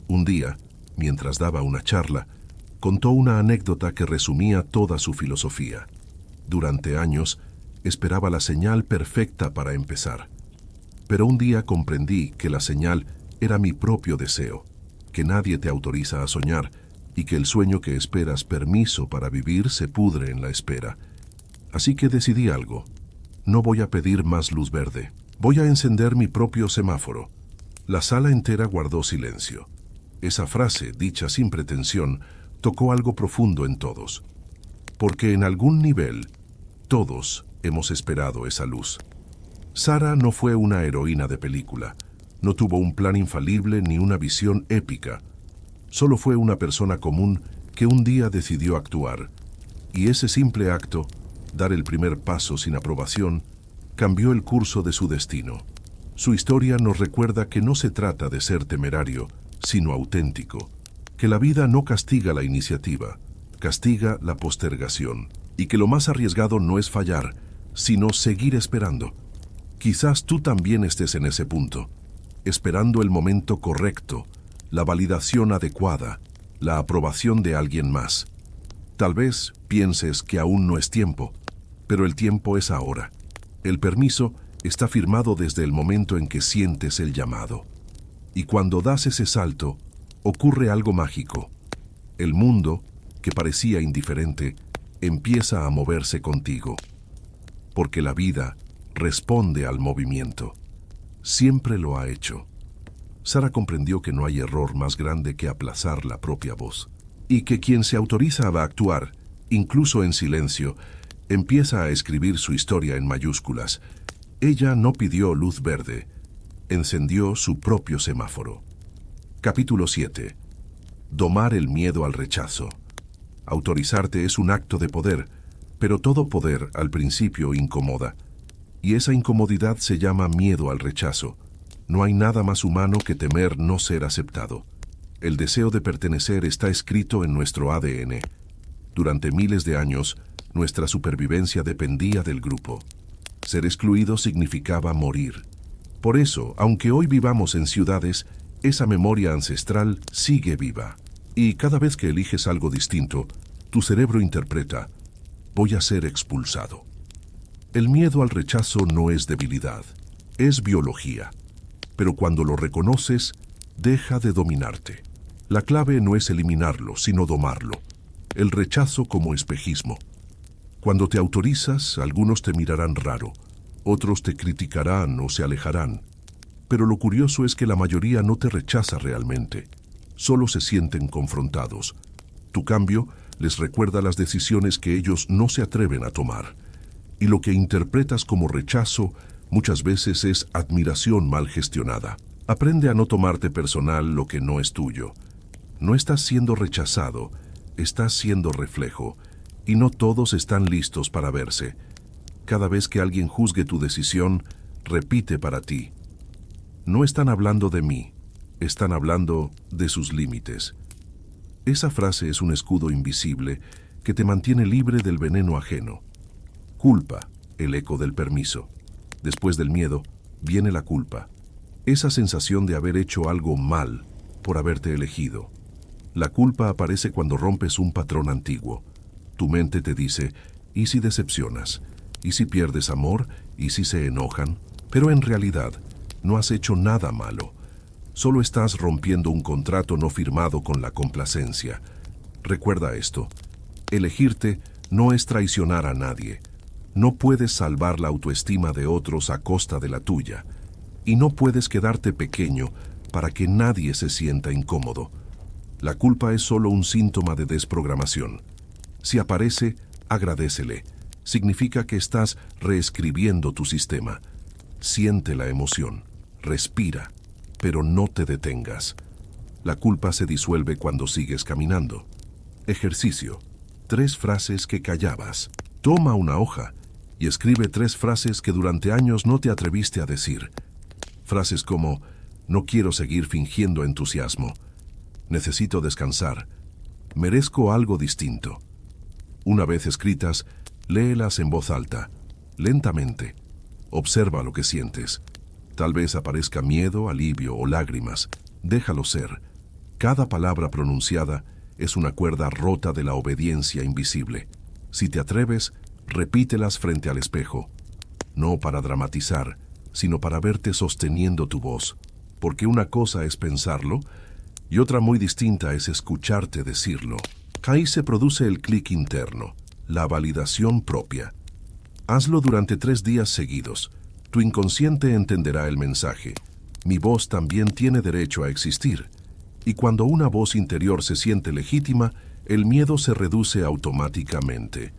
Un día, mientras daba una charla, contó una anécdota que resumía toda su filosofía. Durante años, esperaba la señal perfecta para empezar. Pero un día comprendí que la señal era mi propio deseo, que nadie te autoriza a soñar y que el sueño que esperas permiso para vivir se pudre en la espera. Así que decidí algo. No voy a pedir más luz verde. Voy a encender mi propio semáforo. La sala entera guardó silencio. Esa frase, dicha sin pretensión, tocó algo profundo en todos. Porque en algún nivel, todos hemos esperado esa luz. Sara no fue una heroína de película. No tuvo un plan infalible ni una visión épica. Solo fue una persona común que un día decidió actuar. Y ese simple acto, dar el primer paso sin aprobación, cambió el curso de su destino. Su historia nos recuerda que no se trata de ser temerario, sino auténtico. Que la vida no castiga la iniciativa, castiga la postergación. Y que lo más arriesgado no es fallar, sino seguir esperando. Quizás tú también estés en ese punto, esperando el momento correcto, la validación adecuada, la aprobación de alguien más. Tal vez pienses que aún no es tiempo, pero el tiempo es ahora. El permiso está firmado desde el momento en que sientes el llamado. Y cuando das ese salto, ocurre algo mágico. El mundo, que parecía indiferente, empieza a moverse contigo. Porque la vida responde al movimiento. Siempre lo ha hecho. Sara comprendió que no hay error más grande que aplazar la propia voz. Y que quien se autoriza a actuar, incluso en silencio, empieza a escribir su historia en mayúsculas. Ella no pidió luz verde, encendió su propio semáforo. Capítulo 7. Domar el miedo al rechazo. Autorizarte es un acto de poder, pero todo poder al principio incomoda. Y esa incomodidad se llama miedo al rechazo. No hay nada más humano que temer no ser aceptado. El deseo de pertenecer está escrito en nuestro ADN. Durante miles de años, nuestra supervivencia dependía del grupo. Ser excluido significaba morir. Por eso, aunque hoy vivamos en ciudades, esa memoria ancestral sigue viva. Y cada vez que eliges algo distinto, tu cerebro interpreta, voy a ser expulsado. El miedo al rechazo no es debilidad, es biología. Pero cuando lo reconoces, deja de dominarte. La clave no es eliminarlo, sino domarlo. El rechazo como espejismo. Cuando te autorizas, algunos te mirarán raro, otros te criticarán o se alejarán. Pero lo curioso es que la mayoría no te rechaza realmente. Solo se sienten confrontados. Tu cambio les recuerda las decisiones que ellos no se atreven a tomar. Y lo que interpretas como rechazo muchas veces es admiración mal gestionada. Aprende a no tomarte personal lo que no es tuyo. No estás siendo rechazado, estás siendo reflejo. y no todos están listos para verse. Cada vez que alguien juzgue tu decisión, repite para ti: no están hablando de mí, están hablando de sus límites. Esa frase es un escudo invisible que te mantiene libre del veneno ajeno. Culpa, el eco del permiso. Después del miedo, viene la culpa. Esa sensación de haber hecho algo mal por haberte elegido. La culpa aparece cuando rompes un patrón antiguo. Tu mente te dice: ¿y si decepcionas? ¿Y si pierdes amor? ¿Y si se enojan? Pero en realidad, no has hecho nada malo. Solo estás rompiendo un contrato no firmado con la complacencia. Recuerda esto: elegirte no es traicionar a nadie. No puedes salvar la autoestima de otros a costa de la tuya. Y no puedes quedarte pequeño para que nadie se sienta incómodo. La culpa es solo un síntoma de desprogramación. Si aparece, agradécele. Significa que estás reescribiendo tu sistema. Siente la emoción, respira, pero no te detengas. La culpa se disuelve cuando sigues caminando. Ejercicio: 3 frases que callabas. Toma una hoja y escribe 3 frases que durante años no te atreviste a decir. Frases como: no quiero seguir fingiendo entusiasmo, necesito descansar, merezco algo distinto. Una vez escritas, léelas en voz alta, lentamente. Observa lo que sientes. Tal vez aparezca miedo, alivio o lágrimas. Déjalo ser. Cada palabra pronunciada es una cuerda rota de la obediencia invisible. Si te atreves, repítelas frente al espejo. No para dramatizar, sino para verte sosteniendo tu voz. Porque una cosa es pensarlo y otra muy distinta es escucharte decirlo. Ahí se produce el clic interno, la validación propia. Hazlo durante 3 días seguidos. Tu inconsciente entenderá el mensaje: mi voz también tiene derecho a existir. Y cuando una voz interior se siente legítima, el miedo se reduce automáticamente.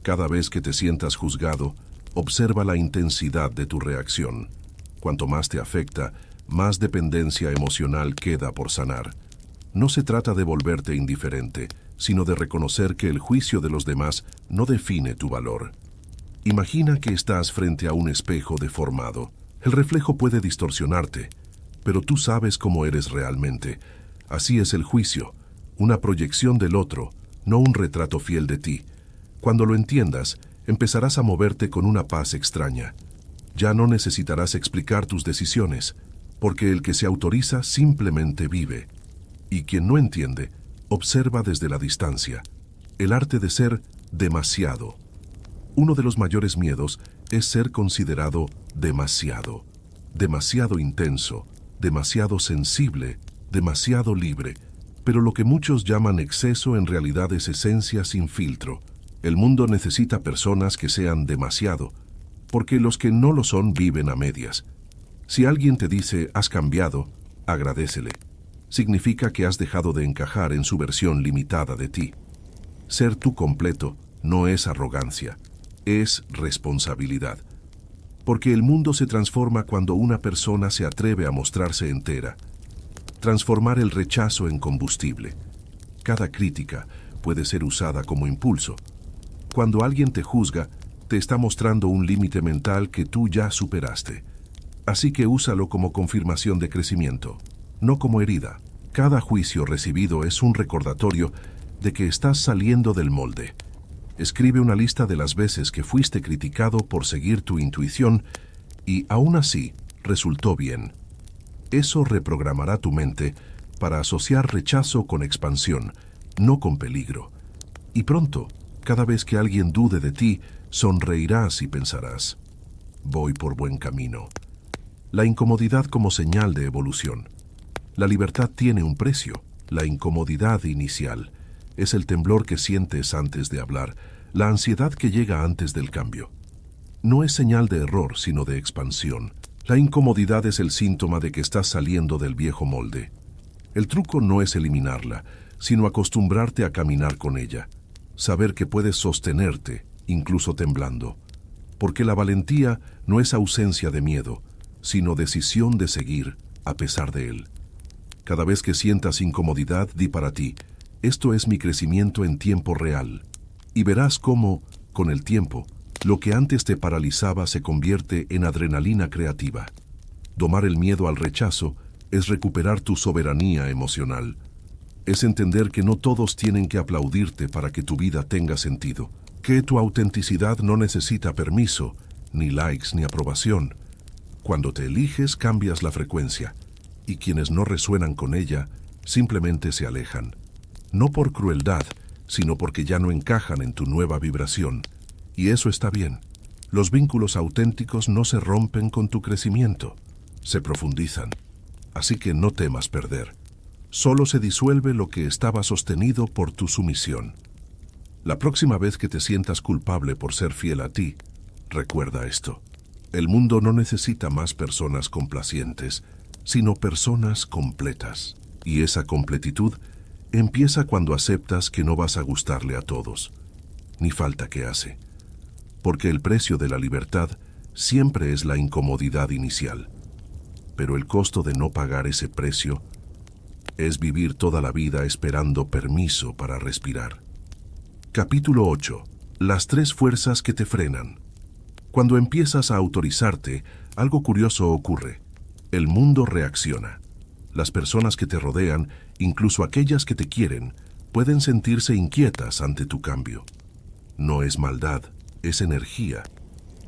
Cada vez que te sientas juzgado, observa la intensidad de tu reacción. Cuanto más te afecta, más dependencia emocional queda por sanar. No se trata de volverte indiferente, sino de reconocer que el juicio de los demás no define tu valor. Imagina que estás frente a un espejo deformado. El reflejo puede distorsionarte, pero tú sabes cómo eres realmente. Así es el juicio, una proyección del otro, no un retrato fiel de ti. Cuando lo entiendas, empezarás a moverte con una paz extraña. Ya no necesitarás explicar tus decisiones, porque el que se autoriza simplemente vive. Y quien no entiende, observa desde la distancia. El arte de ser demasiado. Uno de los mayores miedos es ser considerado demasiado. Demasiado intenso, demasiado sensible, demasiado libre. Pero lo que muchos llaman exceso en realidad es esencia sin filtro. El mundo necesita personas que sean demasiado, porque los que no lo son viven a medias. Si alguien te dice has cambiado, agradécele. Significa que has dejado de encajar en su versión limitada de ti. Ser tú completo no es arrogancia, es responsabilidad. Porque el mundo se transforma cuando una persona se atreve a mostrarse entera. Transformar el rechazo en combustible. Cada crítica puede ser usada como impulso. Cuando alguien te juzga, te está mostrando un límite mental que tú ya superaste. Así que úsalo como confirmación de crecimiento, no como herida. Cada juicio recibido es un recordatorio de que estás saliendo del molde. Escribe una lista de las veces que fuiste criticado por seguir tu intuición y aún así resultó bien. Eso reprogramará tu mente para asociar rechazo con expansión, no con peligro. Y pronto, cada vez que alguien dude de ti, sonreirás y pensarás: voy por buen camino. La incomodidad como señal de evolución. La libertad tiene un precio. La incomodidad inicial es el temblor que sientes antes de hablar, la ansiedad que llega antes del cambio. No es señal de error, sino de expansión. La incomodidad es el síntoma de que estás saliendo del viejo molde. El truco no es eliminarla, sino acostumbrarte a caminar con ella. Saber que puedes sostenerte, incluso temblando. Porque la valentía no es ausencia de miedo, sino decisión de seguir a pesar de él. Cada vez que sientas incomodidad, di para ti: esto es mi crecimiento en tiempo real. Y verás cómo, con el tiempo, lo que antes te paralizaba se convierte en adrenalina creativa. Domar el miedo al rechazo es recuperar tu soberanía emocional. Es entender que no todos tienen que aplaudirte para que tu vida tenga sentido, que tu autenticidad no necesita permiso, ni likes, ni aprobación. Cuando te eliges, cambias la frecuencia, y quienes no resuenan con ella simplemente se alejan. No por crueldad, sino porque ya no encajan en tu nueva vibración. Y eso está bien. Los vínculos auténticos no se rompen con tu crecimiento, se profundizan. Así que no temas perder. Solo se disuelve lo que estaba sostenido por tu sumisión. La próxima vez que te sientas culpable por ser fiel a ti, recuerda esto. El mundo no necesita más personas complacientes, sino personas completas. Y esa completitud empieza cuando aceptas que no vas a gustarle a todos. Ni falta que hace. Porque el precio de la libertad siempre es la incomodidad inicial. Pero el costo de no pagar ese precio es vivir toda la vida esperando permiso para respirar. Capítulo 8. Las 3 fuerzas que te frenan. Cuando empiezas a autorizarte, algo curioso ocurre. El mundo reacciona. Las personas que te rodean, incluso aquellas que te quieren, pueden sentirse inquietas ante tu cambio. No es maldad, es energía.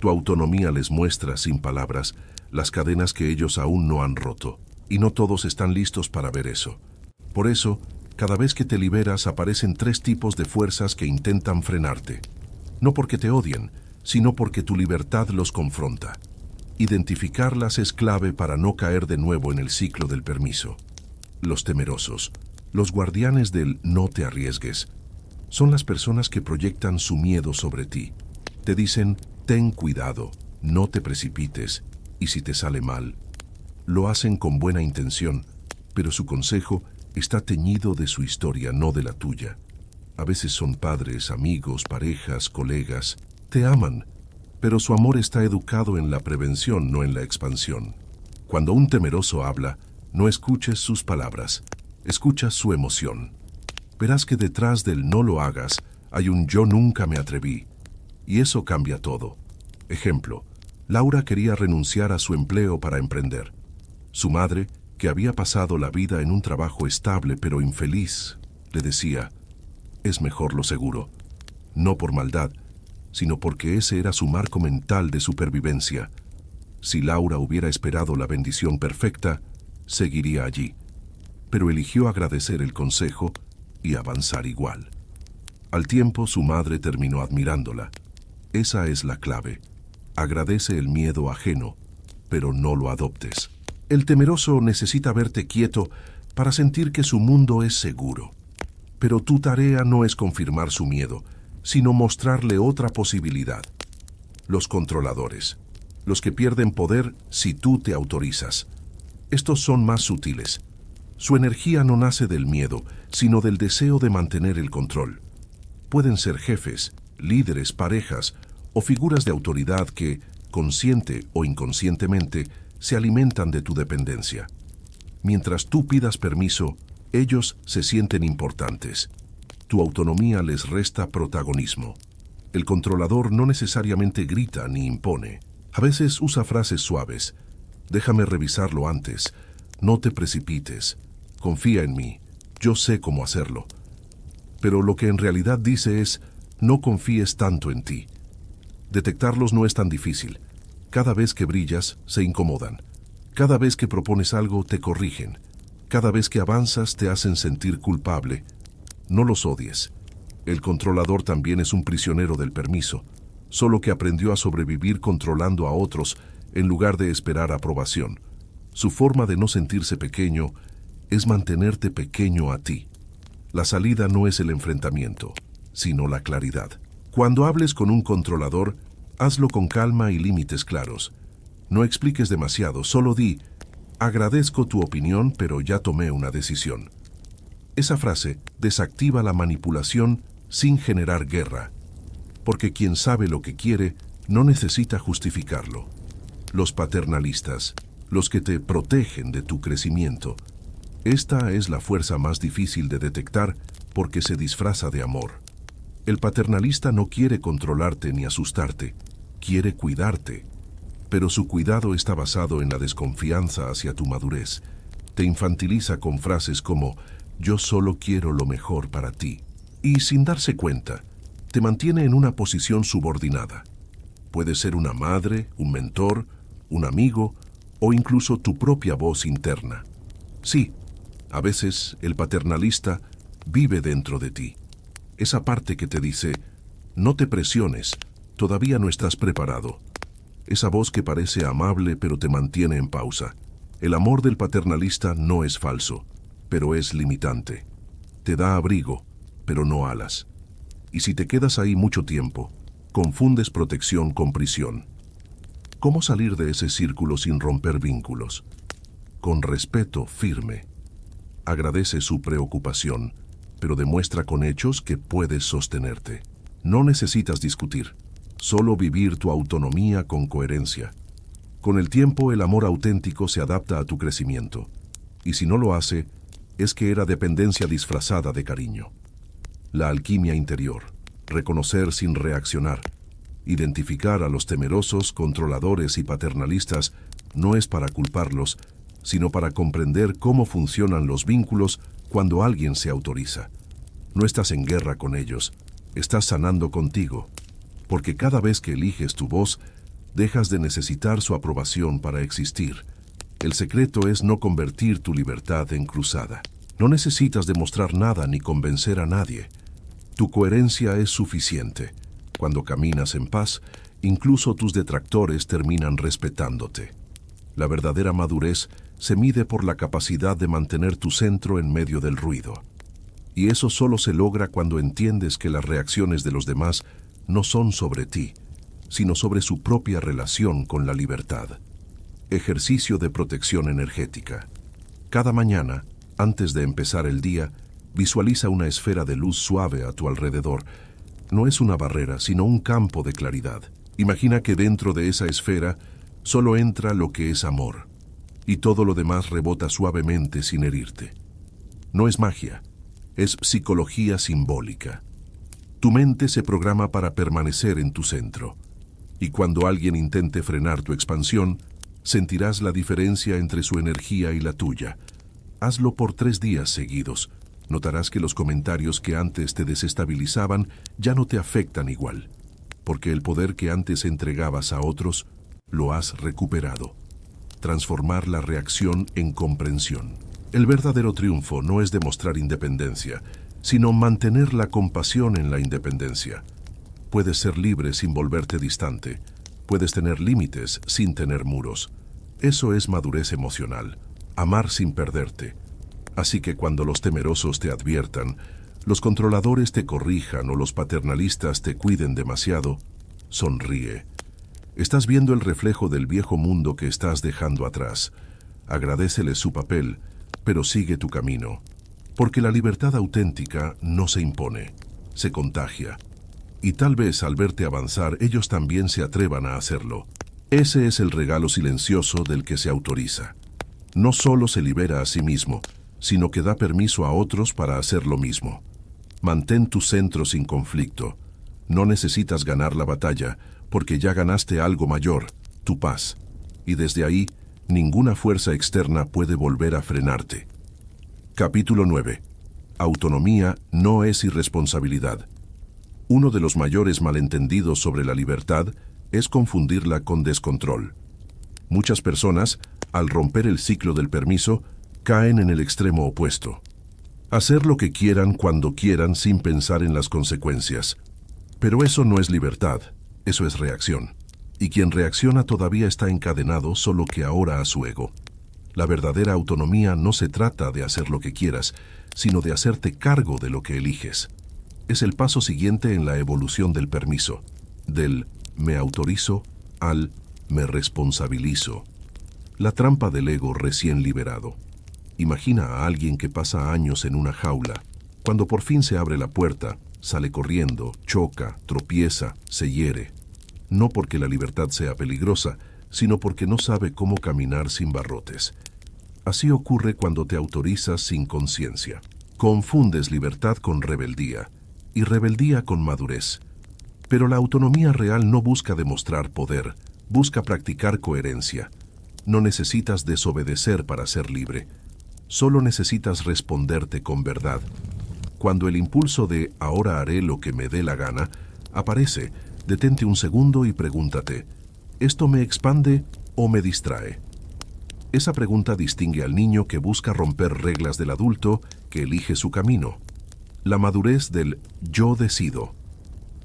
Tu autonomía les muestra sin palabras las cadenas que ellos aún no han roto, y no todos están listos para ver eso. Por eso, cada vez que te liberas aparecen 3 tipos de fuerzas que intentan frenarte. No porque te odien, sino porque tu libertad los confronta. Identificarlas es clave para no caer de nuevo en el ciclo del permiso. Los temerosos, los guardianes del no te arriesgues, son las personas que proyectan su miedo sobre ti. Te dicen, ten cuidado, no te precipites, y si te sale mal. Lo hacen con buena intención, pero su consejo está teñido de su historia, no de la tuya. A veces son padres, amigos, parejas, colegas. Te aman, pero su amor está educado en la prevención, no en la expansión. Cuando un temeroso habla, no escuches sus palabras, escuchas su emoción. Verás que detrás del no lo hagas hay un yo nunca me atreví, y eso cambia todo. Ejemplo, Laura quería renunciar a su empleo para emprender. Su madre, que había pasado la vida en un trabajo estable pero infeliz, le decía, es mejor lo seguro, no por maldad, sino porque ese era su marco mental de supervivencia. Si Laura hubiera esperado la bendición perfecta, seguiría allí, pero eligió agradecer el consejo y avanzar igual. Al tiempo, su madre terminó admirándola. Esa es la clave. Agradece el miedo ajeno, pero no lo adoptes. El temeroso necesita verte quieto para sentir que su mundo es seguro. Pero tu tarea no es confirmar su miedo, sino mostrarle otra posibilidad. Los controladores, los que pierden poder si tú te autorizas. Estos son más sutiles. Su energía no nace del miedo, sino del deseo de mantener el control. Pueden ser jefes, líderes, parejas o figuras de autoridad que, consciente o inconscientemente, se alimentan de tu dependencia. Mientras tú pidas permiso, ellos se sienten importantes. Tu autonomía les resta protagonismo. El controlador no necesariamente grita ni impone. A veces usa frases suaves. Déjame revisarlo antes. No te precipites. Confía en mí. Yo sé cómo hacerlo. Pero lo que en realidad dice es, no confíes tanto en ti. Detectarlos no es tan difícil. Cada vez que brillas, se incomodan. Cada vez que propones algo, te corrigen. Cada vez que avanzas, te hacen sentir culpable. No los odies. El controlador también es un prisionero del permiso, solo que aprendió a sobrevivir controlando a otros en lugar de esperar aprobación. Su forma de no sentirse pequeño es mantenerte pequeño a ti. La salida no es el enfrentamiento, sino la claridad. Cuando hables con un controlador, hazlo con calma y límites claros. No expliques demasiado, solo di, agradezco tu opinión, pero ya tomé una decisión. Esa frase desactiva la manipulación sin generar guerra, porque quien sabe lo que quiere no necesita justificarlo. Los paternalistas, los que te protegen de tu crecimiento, esta es la fuerza más difícil de detectar porque se disfraza de amor. El paternalista no quiere controlarte ni asustarte, quiere cuidarte, pero su cuidado está basado en la desconfianza hacia tu madurez. Te infantiliza con frases como «yo solo quiero lo mejor para ti» y, sin darse cuenta, te mantiene en una posición subordinada. Puede ser una madre, un mentor, un amigo o incluso tu propia voz interna. Sí, a veces el paternalista vive dentro de ti. Esa parte que te dice, no te presiones, todavía no estás preparado. Esa voz que parece amable pero te mantiene en pausa. El amor del paternalista no es falso, pero es limitante. Te da abrigo, pero no alas. Y si te quedas ahí mucho tiempo, confundes protección con prisión. ¿Cómo salir de ese círculo sin romper vínculos? Con respeto firme. Agradece su preocupación, pero demuestra con hechos que puedes sostenerte. No necesitas discutir, solo vivir tu autonomía con coherencia. Con el tiempo, el amor auténtico se adapta a tu crecimiento. Y si no lo hace, es que era dependencia disfrazada de cariño. La alquimia interior, reconocer sin reaccionar, identificar a los temerosos, controladores y paternalistas no es para culparlos, sino para comprender cómo funcionan los vínculos cuando alguien se autoriza. No estás en guerra con ellos, estás sanando contigo, porque cada vez que eliges tu voz, dejas de necesitar su aprobación para existir. El secreto es no convertir tu libertad en cruzada. No necesitas demostrar nada ni convencer a nadie. Tu coherencia es suficiente. Cuando caminas en paz, incluso tus detractores terminan respetándote. La verdadera madurez se mide por la capacidad de mantener tu centro en medio del ruido. Y eso solo se logra cuando entiendes que las reacciones de los demás no son sobre ti, sino sobre su propia relación con la libertad. Ejercicio de protección energética. Cada mañana, antes de empezar el día, visualiza una esfera de luz suave a tu alrededor. No es una barrera, sino un campo de claridad. Imagina que dentro de esa esfera solo entra lo que es amor, y todo lo demás rebota suavemente sin herirte. No es magia, es psicología simbólica. Tu mente se programa para permanecer en tu centro, y cuando alguien intente frenar tu expansión, sentirás la diferencia entre su energía y la tuya. Hazlo por 3 días seguidos. Notarás que los comentarios que antes te desestabilizaban ya no te afectan igual, porque el poder que antes entregabas a otros lo has recuperado. Transformar la reacción en comprensión. El verdadero triunfo no es demostrar independencia, sino mantener la compasión en la independencia. Puedes ser libre sin volverte distante. Puedes tener límites sin tener muros. Eso es madurez emocional. Amar sin perderte. Así que cuando los temerosos te adviertan, los controladores te corrijan o los paternalistas te cuiden demasiado, sonríe. Estás viendo el reflejo del viejo mundo que estás dejando atrás. Agradéceles su papel, pero sigue tu camino. Porque la libertad auténtica no se impone, se contagia. Y tal vez al verte avanzar, ellos también se atrevan a hacerlo. Ese es el regalo silencioso del que se autoriza. No solo se libera a sí mismo, sino que da permiso a otros para hacer lo mismo. Mantén tu centro sin conflicto. No necesitas ganar la batalla, porque ya ganaste algo mayor, tu paz. Y desde ahí, ninguna fuerza externa puede volver a frenarte. Capítulo 9. Autonomía no es irresponsabilidad. Uno de los mayores malentendidos sobre la libertad es confundirla con descontrol. Muchas personas, al romper el ciclo del permiso, caen en el extremo opuesto. Hacer lo que quieran cuando quieran sin pensar en las consecuencias. Pero eso no es libertad, eso es reacción. Y quien reacciona todavía está encadenado, solo que ahora a su ego. La verdadera autonomía no se trata de hacer lo que quieras, sino de hacerte cargo de lo que eliges. Es el paso siguiente en la evolución del permiso, del me autorizo al me responsabilizo. La trampa del ego recién liberado. Imagina a alguien que pasa años en una jaula. Cuando por fin se abre la puerta, sale corriendo, choca, tropieza, se hiere. No porque la libertad sea peligrosa, sino porque no sabe cómo caminar sin barrotes. Así ocurre cuando te autorizas sin conciencia. Confundes libertad con rebeldía, y rebeldía con madurez. Pero la autonomía real no busca demostrar poder, busca practicar coherencia. No necesitas desobedecer para ser libre. Solo necesitas responderte con verdad. Cuando el impulso de ahora haré lo que me dé la gana aparece, detente un segundo y pregúntate, ¿esto me expande o me distrae? Esa pregunta distingue al niño que busca romper reglas del adulto que elige su camino. La madurez del yo decido.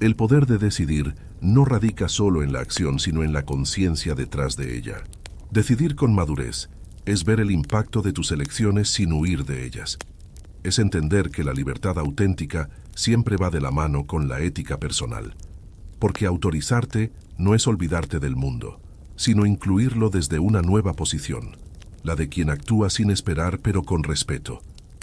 El poder de decidir no radica solo en la acción, sino en la conciencia detrás de ella. Decidir con madurez es ver el impacto de tus elecciones sin huir de ellas. Es entender que la libertad auténtica siempre va de la mano con la ética personal. Porque autorizarte no es olvidarte del mundo, sino incluirlo desde una nueva posición, la de quien actúa sin esperar pero con respeto.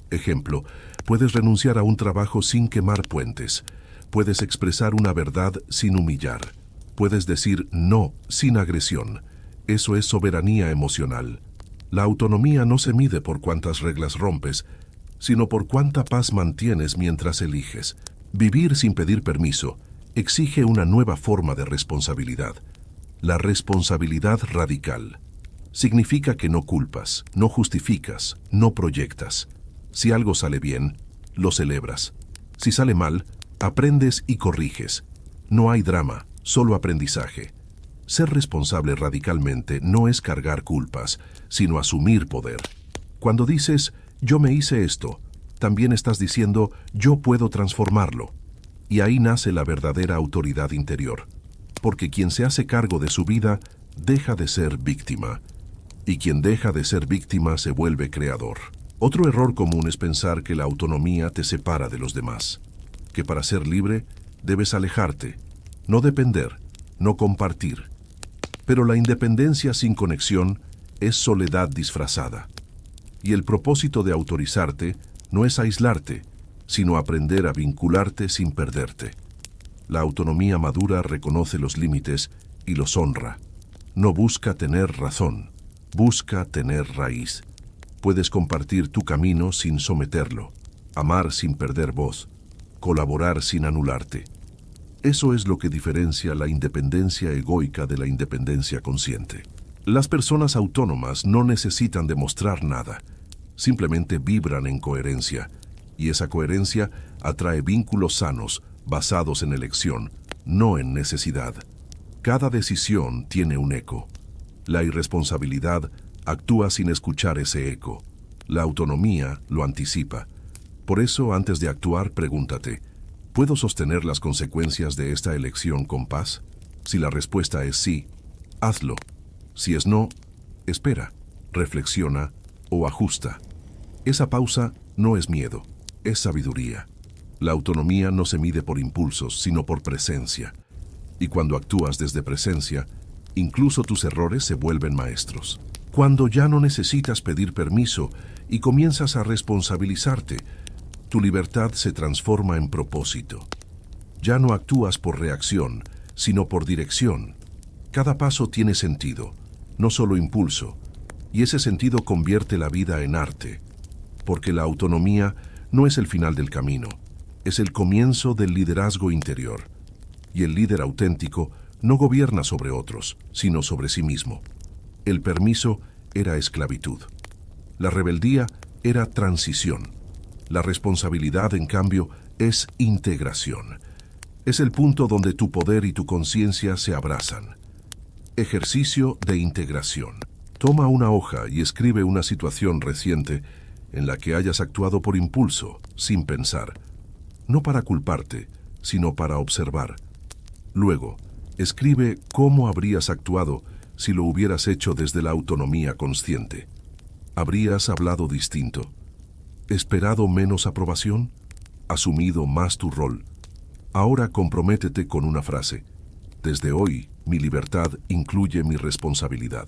Ejemplo, puedes renunciar a un trabajo sin quemar puentes, puedes expresar una verdad sin humillar, puedes decir no sin agresión. Eso es soberanía emocional. La autonomía no se mide por cuántas reglas rompes, sino por cuánta paz mantienes mientras eliges. Vivir sin pedir permiso exige una nueva forma de responsabilidad. La responsabilidad radical. Significa que no culpas, no justificas, no proyectas. Si algo sale bien, lo celebras. Si sale mal, aprendes y corriges. No hay drama, solo aprendizaje. Ser responsable radicalmente no es cargar culpas, sino asumir poder. Cuando dices, yo me hice esto, también estás diciendo, yo puedo transformarlo. Y ahí nace la verdadera autoridad interior. Porque quien se hace cargo de su vida, deja de ser víctima. Y quien deja de ser víctima se vuelve creador. Otro error común es pensar que la autonomía te separa de los demás. Que para ser libre, debes alejarte, no depender, no compartir. Pero la independencia sin conexión es soledad disfrazada. Y el propósito de autorizarte no es aislarte, sino aprender a vincularte sin perderte. La autonomía madura reconoce los límites y los honra. No busca tener razón, busca tener raíz. Puedes compartir tu camino sin someterlo, amar sin perder voz, colaborar sin anularte. Eso es lo que diferencia la independencia egoica de la independencia consciente. Las personas autónomas no necesitan demostrar nada, simplemente vibran en coherencia, y esa coherencia atrae vínculos sanos basados en elección, no en necesidad. Cada decisión tiene un eco. La irresponsabilidad actúa sin escuchar ese eco. La autonomía lo anticipa. Por eso, antes de actuar, pregúntate, ¿puedo sostener las consecuencias de esta elección con paz? Si la respuesta es sí, hazlo. Si es no, espera, reflexiona o ajusta. Esa pausa no es miedo, es sabiduría. La autonomía no se mide por impulsos, sino por presencia. Y cuando actúas desde presencia, incluso tus errores se vuelven maestros. Cuando ya no necesitas pedir permiso y comienzas a responsabilizarte, tu libertad se transforma en propósito. Ya no actúas por reacción, sino por dirección. Cada paso tiene sentido, no solo impulso, y ese sentido convierte la vida en arte, porque la autonomía no es el final del camino, es el comienzo del liderazgo interior, y el líder auténtico no gobierna sobre otros, sino sobre sí mismo. El permiso era esclavitud. La rebeldía era transición. La responsabilidad, en cambio, es integración. Es el punto donde tu poder y tu conciencia se abrazan. Ejercicio de integración. Toma una hoja y escribe una situación reciente en la que hayas actuado por impulso, sin pensar. No para culparte, sino para observar. Luego, escribe cómo habrías actuado si lo hubieras hecho desde la autonomía consciente. ¿Habrías hablado distinto? ¿Esperado menos aprobación? ¿Asumido más tu rol? Ahora comprométete con una frase. Desde hoy, mi libertad incluye mi responsabilidad.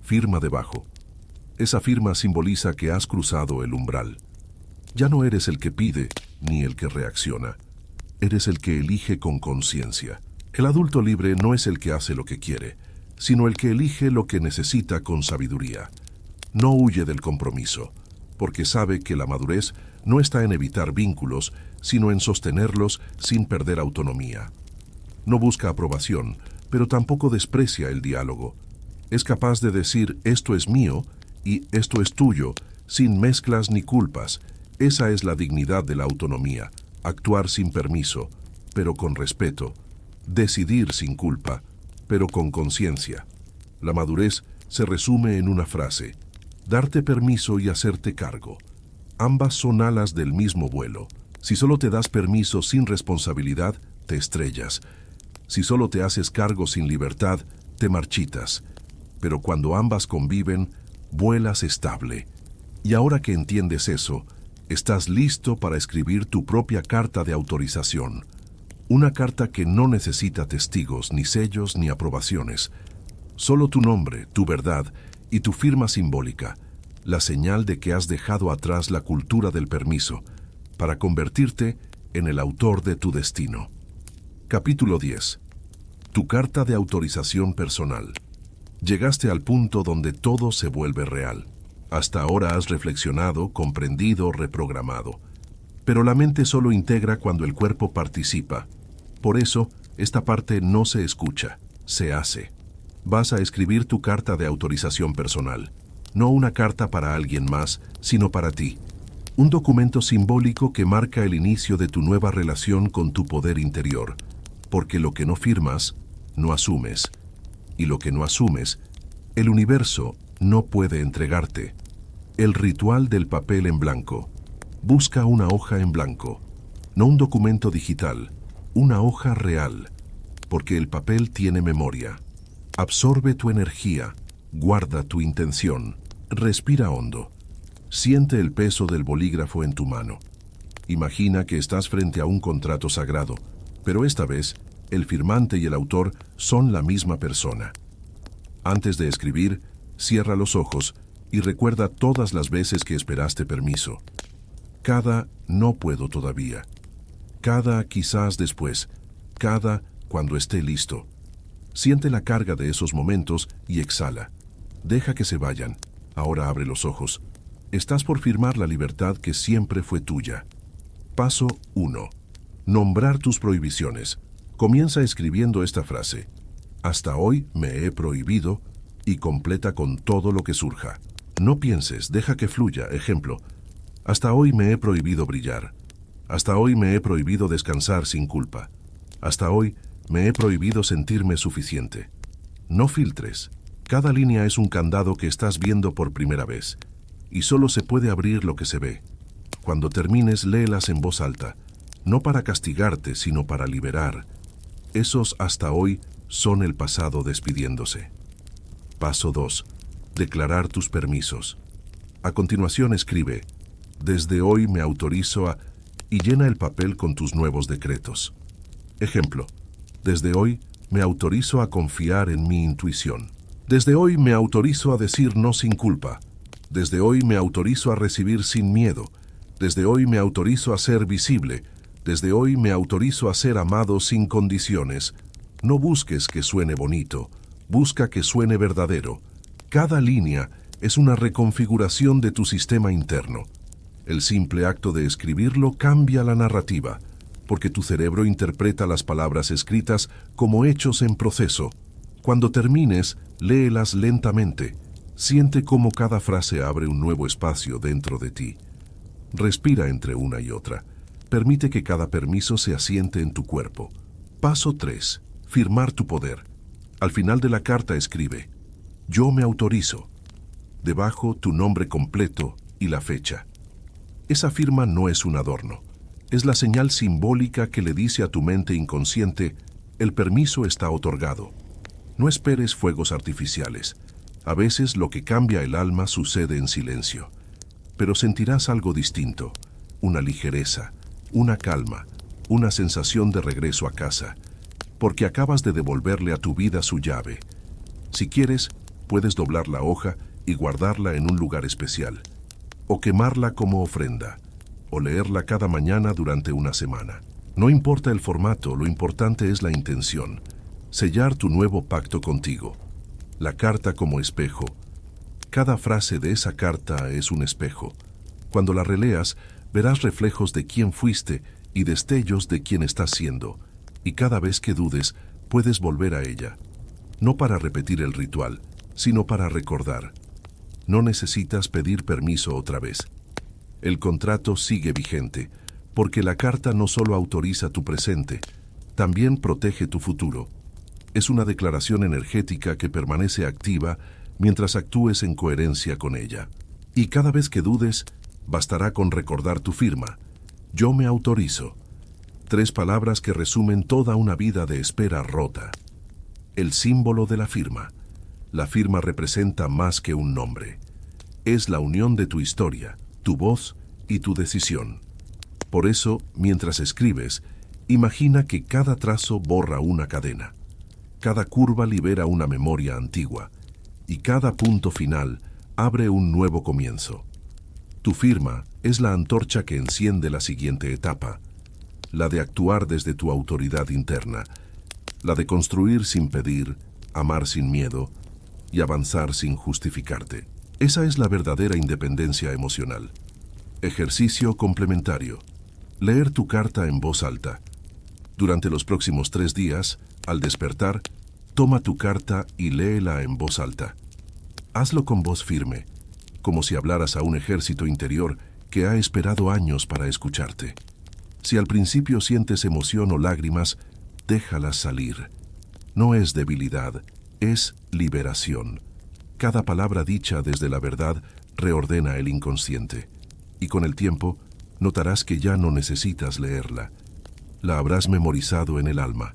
Firma debajo. Esa firma simboliza que has cruzado el umbral. Ya no eres el que pide ni el que reacciona. Eres el que elige con conciencia. El adulto libre no es el que hace lo que quiere, sino el que elige lo que necesita con sabiduría. No huye del compromiso, porque sabe que la madurez no está en evitar vínculos, sino en sostenerlos sin perder autonomía. No busca aprobación, pero tampoco desprecia el diálogo. Es capaz de decir esto es mío y esto es tuyo, sin mezclas ni culpas. Esa es la dignidad de la autonomía, actuar sin permiso, pero con respeto, decidir sin culpa, pero con conciencia. La madurez se resume en una frase: darte permiso y hacerte cargo. Ambas son alas del mismo vuelo. Si solo te das permiso sin responsabilidad, te estrellas. Si solo te haces cargo sin libertad, te marchitas. Pero cuando ambas conviven, vuelas estable. Y ahora que entiendes eso, estás listo para escribir tu propia carta de autorización. Una carta que no necesita testigos, ni sellos, ni aprobaciones. Solo tu nombre, tu verdad y tu firma simbólica, la señal de que has dejado atrás la cultura del permiso, para convertirte en el autor de tu destino. Capítulo 10. Tu carta de autorización personal. Llegaste al punto donde todo se vuelve real. Hasta ahora has reflexionado, comprendido, reprogramado. Pero la mente solo integra cuando el cuerpo participa. Por eso, esta parte no se escucha, se hace. Vas a escribir tu carta de autorización personal. No una carta para alguien más, sino para ti. Un documento simbólico que marca el inicio de tu nueva relación con tu poder interior. Porque lo que no firmas, no asumes. Y lo que no asumes, el universo no puede entregarte. El ritual del papel en blanco. Busca una hoja en blanco. No un documento digital, una hoja real. Porque el papel tiene memoria. Absorbe tu energía, guarda tu intención. Respira hondo. Siente el peso del bolígrafo en tu mano. Imagina que estás frente a un contrato sagrado, pero esta vez el firmante y el autor son la misma persona. Antes de escribir, cierra los ojos y recuerda todas las veces que esperaste permiso. Cada no puedo todavía. Cada quizás después. Cada cuando esté listo. Siente la carga de esos momentos y exhala. Deja que se vayan. Ahora abre los ojos. Estás por firmar la libertad que siempre fue tuya. Paso 1. Nombrar tus prohibiciones. Comienza escribiendo esta frase. Hasta hoy me he prohibido, y completa con todo lo que surja. No pienses, deja que fluya. Ejemplo. Hasta hoy me he prohibido brillar. Hasta hoy me he prohibido descansar sin culpa. Hasta hoy me he prohibido sentirme suficiente. No filtres. Cada línea es un candado que estás viendo por primera vez, y solo se puede abrir lo que se ve. Cuando termines, léelas en voz alta, no para castigarte, sino para liberar. Esos hasta hoy son el pasado despidiéndose. Paso 2. Declarar tus permisos. A continuación escribe, desde hoy me autorizo a... y llena el papel con tus nuevos decretos. Ejemplo, desde hoy me autorizo a confiar en mi intuición. Desde hoy me autorizo a decir no sin culpa. Desde hoy me autorizo a recibir sin miedo. Desde hoy me autorizo a ser visible. Desde hoy me autorizo a ser amado sin condiciones. No busques que suene bonito, busca que suene verdadero. Cada línea es una reconfiguración de tu sistema interno. El simple acto de escribirlo cambia la narrativa, porque tu cerebro interpreta las palabras escritas como hechos en proceso. Cuando termines, léelas lentamente. Siente cómo cada frase abre un nuevo espacio dentro de ti. Respira entre una y otra. Permite que cada permiso se asiente en tu cuerpo. Paso 3. Firmar tu poder. Al final de la carta escribe, yo me autorizo. Debajo tu nombre completo y la fecha. Esa firma no es un adorno. Es la señal simbólica que le dice a tu mente inconsciente, el permiso está otorgado. No esperes fuegos artificiales. A veces lo que cambia el alma sucede en silencio. Pero sentirás algo distinto, una ligereza, una calma, una sensación de regreso a casa, porque acabas de devolverle a tu vida su llave. Si quieres, puedes doblar la hoja y guardarla en un lugar especial, o quemarla como ofrenda, o leerla cada mañana durante una semana. No importa el formato, lo importante es la intención. Sellar tu nuevo pacto contigo. La carta como espejo. Cada frase de esa carta es un espejo. Cuando la releas, verás reflejos de quién fuiste y destellos de quién estás siendo, y cada vez que dudes, puedes volver a ella. No para repetir el ritual, sino para recordar. No necesitas pedir permiso otra vez. El contrato sigue vigente, porque la carta no solo autoriza tu presente, también protege tu futuro. Es una declaración energética que permanece activa mientras actúes en coherencia con ella. Y cada vez que dudes, bastará con recordar tu firma. Yo me autorizo. 3 palabras que resumen toda una vida de espera rota. El símbolo de la firma. La firma representa más que un nombre. Es la unión de tu historia, tu voz y tu decisión. Por eso, mientras escribes, imagina que cada trazo borra una cadena. Cada curva libera una memoria antigua. Y cada punto final abre un nuevo comienzo. Tu firma es la antorcha que enciende la siguiente etapa, la de actuar desde tu autoridad interna, la de construir sin pedir, amar sin miedo y avanzar sin justificarte. Esa es la verdadera independencia emocional. Ejercicio complementario. Leer tu carta en voz alta. Durante los próximos 3 días, al despertar, toma tu carta y léela en voz alta. Hazlo con voz firme, como si hablaras a un ejército interior que ha esperado años para escucharte. Si al principio sientes emoción o lágrimas, déjalas salir. No es debilidad, es liberación. Cada palabra dicha desde la verdad reordena el inconsciente. Y con el tiempo, notarás que ya no necesitas leerla. La habrás memorizado en el alma.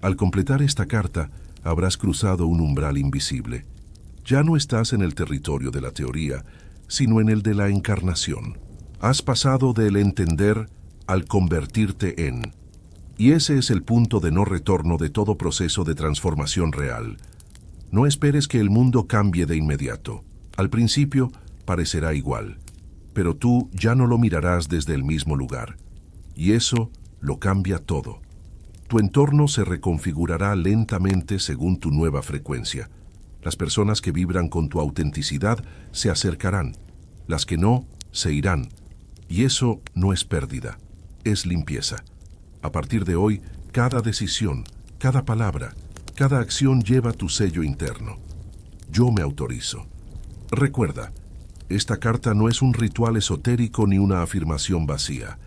Al completar esta carta, habrás cruzado un umbral invisible. Ya no estás en el territorio de la teoría, sino en el de la encarnación. Has pasado del entender al convertirte en. Y ese es el punto de no retorno de todo proceso de transformación real. No esperes que el mundo cambie de inmediato. Al principio parecerá igual, pero tú ya no lo mirarás desde el mismo lugar. Y eso lo cambia todo. Tu entorno se reconfigurará lentamente según tu nueva frecuencia. Las personas que vibran con tu autenticidad se acercarán. Las que no, se irán. Y eso no es pérdida, es limpieza. A partir de hoy, cada decisión, cada palabra, cada acción lleva tu sello interno. Yo me autorizo. Recuerda, esta carta no es un ritual esotérico ni una afirmación vacía.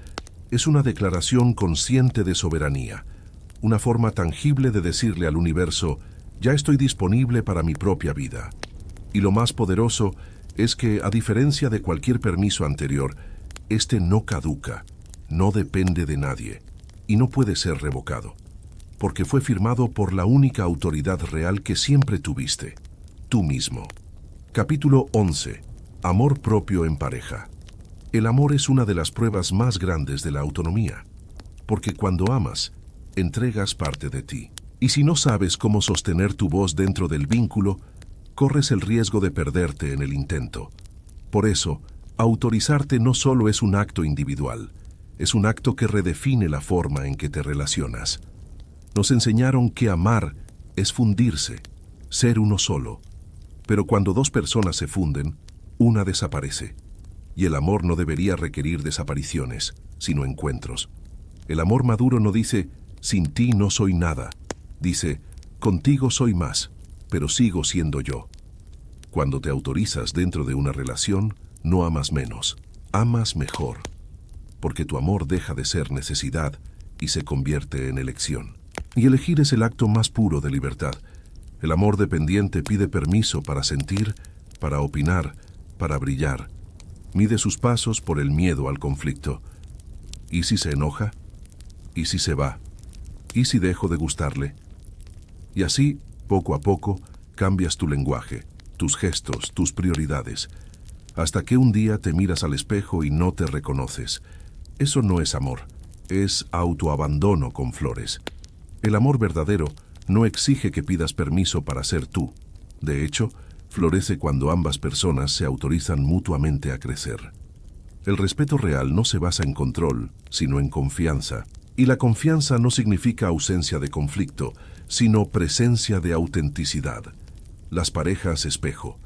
Es una declaración consciente de soberanía, una forma tangible de decirle al universo: ya estoy disponible para mi propia vida. Y lo más poderoso es que, a diferencia de cualquier permiso anterior, este no caduca, no depende de nadie y no puede ser revocado, porque fue firmado por la única autoridad real que siempre tuviste, tú mismo. Capítulo 11. Amor propio en pareja. El amor es una de las pruebas más grandes de la autonomía, porque cuando amas, entregas parte de ti. Y si no sabes cómo sostener tu voz dentro del vínculo, corres el riesgo de perderte en el intento. Por eso, autorizarte no solo es un acto individual, es un acto que redefine la forma en que te relacionas. Nos enseñaron que amar es fundirse, ser uno solo. Pero cuando 2 personas se funden, una desaparece. Y el amor no debería requerir desapariciones, sino encuentros. El amor maduro no dice: sin ti no soy nada. Dice: contigo soy más, pero sigo siendo yo. Cuando te autorizas dentro de una relación, no amas menos, amas mejor. Porque tu amor deja de ser necesidad y se convierte en elección. Y elegir es el acto más puro de libertad. El amor dependiente pide permiso para sentir, para opinar, para brillar. Mide sus pasos por el miedo al conflicto. ¿Y si se enoja? ¿Y si se va? ¿Y si dejo de gustarle? Y así, poco a poco, cambias tu lenguaje, tus gestos, tus prioridades, hasta que un día te miras al espejo y no te reconoces. Eso no es amor, es autoabandono con flores. El amor verdadero no exige que pidas permiso para ser tú. De hecho, florece cuando ambas personas se autorizan mutuamente a crecer. El respeto real no se basa en control, sino en confianza. Y la confianza no significa ausencia de conflicto, sino presencia de autenticidad. Las parejas espejo.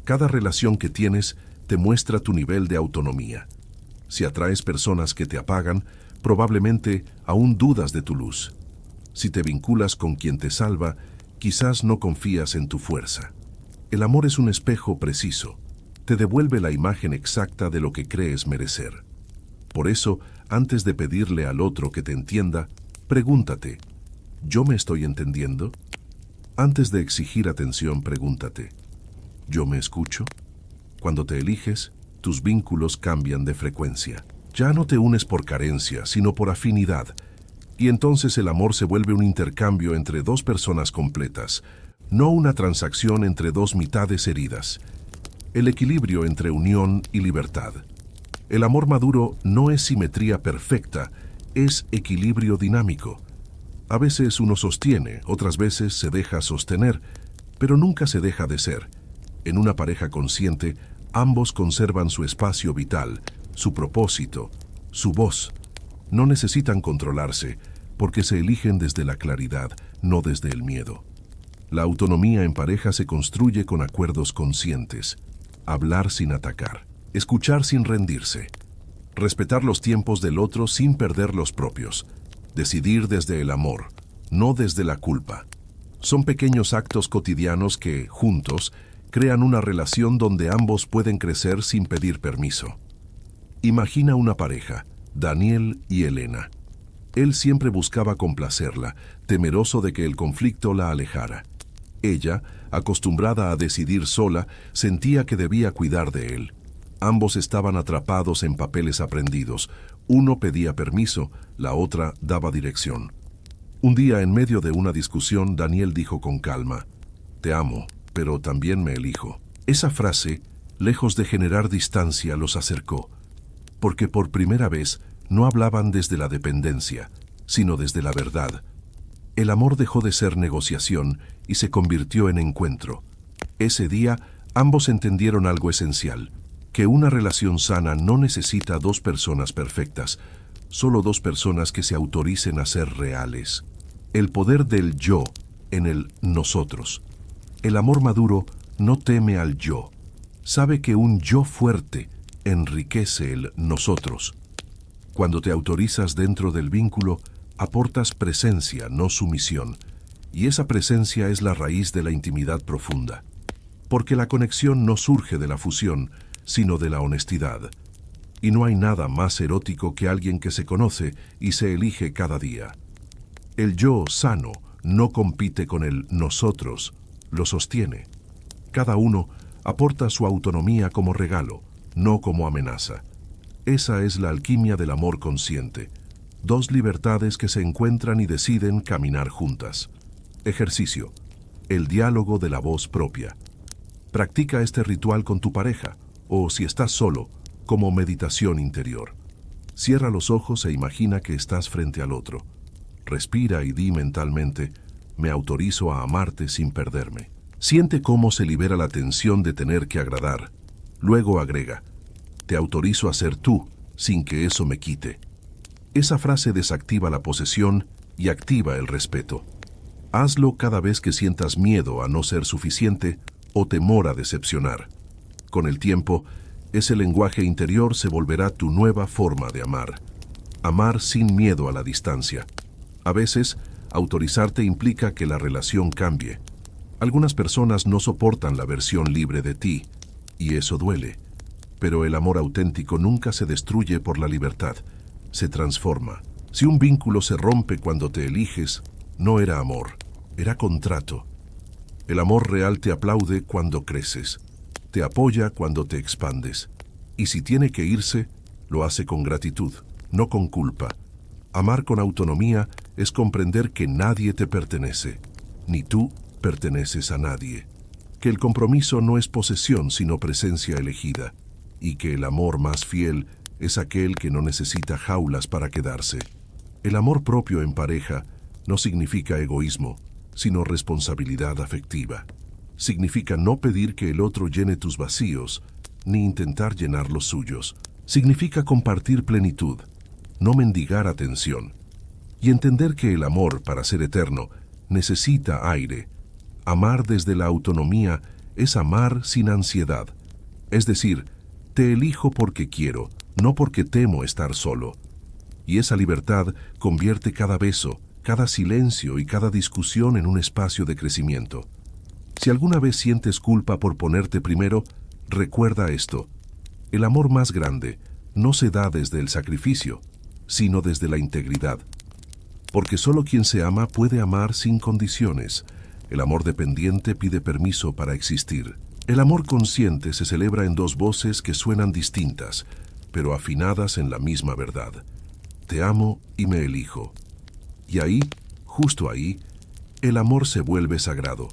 Cada relación que tienes te muestra tu nivel de autonomía. Si atraes personas que te apagan, probablemente aún dudas de tu luz. Si te vinculas con quien te salva, quizás no confías en tu fuerza. El amor es un espejo preciso. Te devuelve la imagen exacta de lo que crees merecer. Por eso, antes de pedirle al otro que te entienda, pregúntate, ¿yo me estoy entendiendo? Antes de exigir atención, pregúntate, ¿yo me escucho? Cuando te eliges, tus vínculos cambian de frecuencia. Ya no te unes por carencia, sino por afinidad. Y entonces el amor se vuelve un intercambio entre dos personas completas, no una transacción entre dos mitades heridas. El equilibrio entre unión y libertad. El amor maduro no es simetría perfecta, es equilibrio dinámico. A veces uno sostiene, otras veces se deja sostener, pero nunca se deja de ser. En una pareja consciente, ambos conservan su espacio vital, su propósito, su voz. No necesitan controlarse, porque se eligen desde la claridad, no desde el miedo. La autonomía en pareja se construye con acuerdos conscientes. Hablar sin atacar, escuchar sin rendirse, respetar los tiempos del otro sin perder los propios, decidir desde el amor, no desde la culpa. Son pequeños actos cotidianos que, juntos, crean una relación donde ambos pueden crecer sin pedir permiso. Imagina una pareja, Daniel y Elena. Él siempre buscaba complacerla, temeroso de que el conflicto la alejara. Ella, acostumbrada a decidir sola, sentía que debía cuidar de él. Ambos estaban atrapados en papeles aprendidos. Uno pedía permiso, la otra daba dirección. Un día, en medio de una discusión, Daniel dijo con calma, «Te amo, pero también me elijo». Esa frase, lejos de generar distancia, los acercó, porque por primera vez no hablaban desde la dependencia, sino desde la verdad. El amor dejó de ser negociación y se convirtió en encuentro. Ese día, ambos entendieron algo esencial, que una relación sana no necesita dos personas perfectas, solo dos personas que se autoricen a ser reales. El poder del yo en el nosotros. El amor maduro no teme al yo. Sabe que un yo fuerte enriquece el nosotros. Cuando te autorizas dentro del vínculo, aportas presencia, no sumisión, y esa presencia es la raíz de la intimidad profunda. Porque la conexión no surge de la fusión, sino de la honestidad. Y no hay nada más erótico que alguien que se conoce y se elige cada día. El yo sano no compite con el nosotros, lo sostiene. Cada uno aporta su autonomía como regalo, no como amenaza. Esa es la alquimia del amor consciente. Dos libertades que se encuentran y deciden caminar juntas. Ejercicio. El diálogo de la voz propia. Practica este ritual con tu pareja, o si estás solo, como meditación interior. Cierra los ojos e imagina que estás frente al otro. Respira y di mentalmente, me autorizo a amarte sin perderme. Siente cómo se libera la tensión de tener que agradar. Luego agrega, te autorizo a ser tú, sin que eso me quite. Esa frase desactiva la posesión y activa el respeto. Hazlo cada vez que sientas miedo a no ser suficiente o temor a decepcionar. Con el tiempo, ese lenguaje interior se volverá tu nueva forma de amar. Amar sin miedo a la distancia. A veces, autorizarte implica que la relación cambie. Algunas personas no soportan la versión libre de ti, y eso duele. Pero el amor auténtico nunca se destruye por la libertad. Se transforma. Si un vínculo se rompe cuando te eliges, no era amor, era contrato. El amor real te aplaude cuando creces, te apoya cuando te expandes. Y si tiene que irse, lo hace con gratitud, no con culpa. Amar con autonomía es comprender que nadie te pertenece, ni tú perteneces a nadie. Que el compromiso no es posesión, sino presencia elegida. Y que el amor más fiel es aquel que no necesita jaulas para quedarse. El amor propio en pareja no significa egoísmo, sino responsabilidad afectiva. Significa no pedir que el otro llene tus vacíos, ni intentar llenar los suyos. Significa compartir plenitud, no mendigar atención. Y entender que el amor, para ser eterno, necesita aire. Amar desde la autonomía es amar sin ansiedad. Es decir, te elijo porque quiero, no porque temo estar solo. Y esa libertad convierte cada beso, cada silencio y cada discusión en un espacio de crecimiento. Si alguna vez sientes culpa por ponerte primero, recuerda esto. El amor más grande no se da desde el sacrificio, sino desde la integridad. Porque solo quien se ama puede amar sin condiciones. El amor dependiente pide permiso para existir. El amor consciente se celebra en dos voces que suenan distintas, pero afinadas en la misma verdad. Te amo y me elijo. Y ahí, justo ahí, el amor se vuelve sagrado,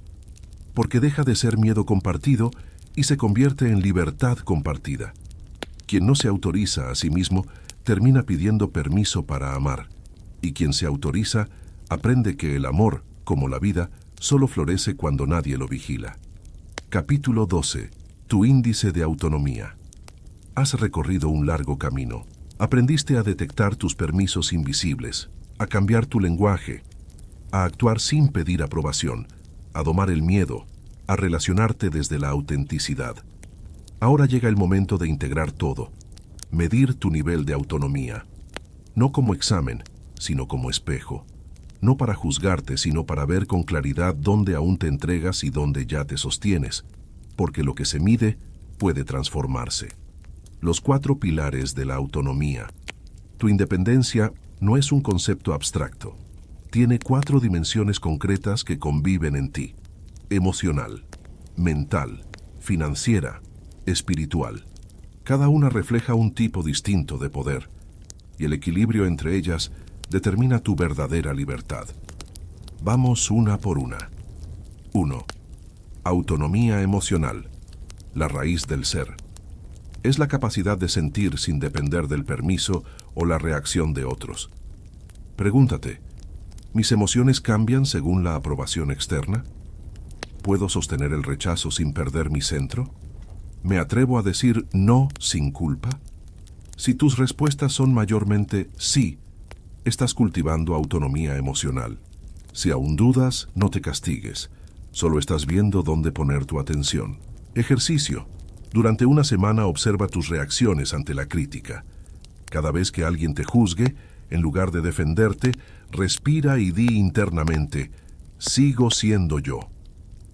porque deja de ser miedo compartido y se convierte en libertad compartida. Quien no se autoriza a sí mismo termina pidiendo permiso para amar, y quien se autoriza aprende que el amor, como la vida, solo florece cuando nadie lo vigila. Capítulo 12. Tu índice de autonomía. Has recorrido un largo camino. Aprendiste a detectar tus permisos invisibles, a cambiar tu lenguaje, a actuar sin pedir aprobación, a domar el miedo, a relacionarte desde la autenticidad. Ahora llega el momento de integrar todo, medir tu nivel de autonomía, no como examen, sino como espejo, no para juzgarte, sino para ver con claridad dónde aún te entregas y dónde ya te sostienes, porque lo que se mide puede transformarse. Los 4 pilares de la autonomía. Tu independencia no es un concepto abstracto. Tiene 4 dimensiones concretas que conviven en ti: emocional, mental, financiera, espiritual. Cada una refleja un tipo distinto de poder, y el equilibrio entre ellas determina tu verdadera libertad. Vamos una por una. 1. Autonomía emocional, la raíz del ser. Es la capacidad de sentir sin depender del permiso o la reacción de otros. Pregúntate, ¿mis emociones cambian según la aprobación externa? ¿Puedo sostener el rechazo sin perder mi centro? ¿Me atrevo a decir no sin culpa? Si tus respuestas son mayormente sí, estás cultivando autonomía emocional. Si aún dudas, no te castigues. Solo estás viendo dónde poner tu atención. Ejercicio. Durante una semana observa tus reacciones ante la crítica. Cada vez que alguien te juzgue, en lugar de defenderte, respira y di internamente, sigo siendo yo.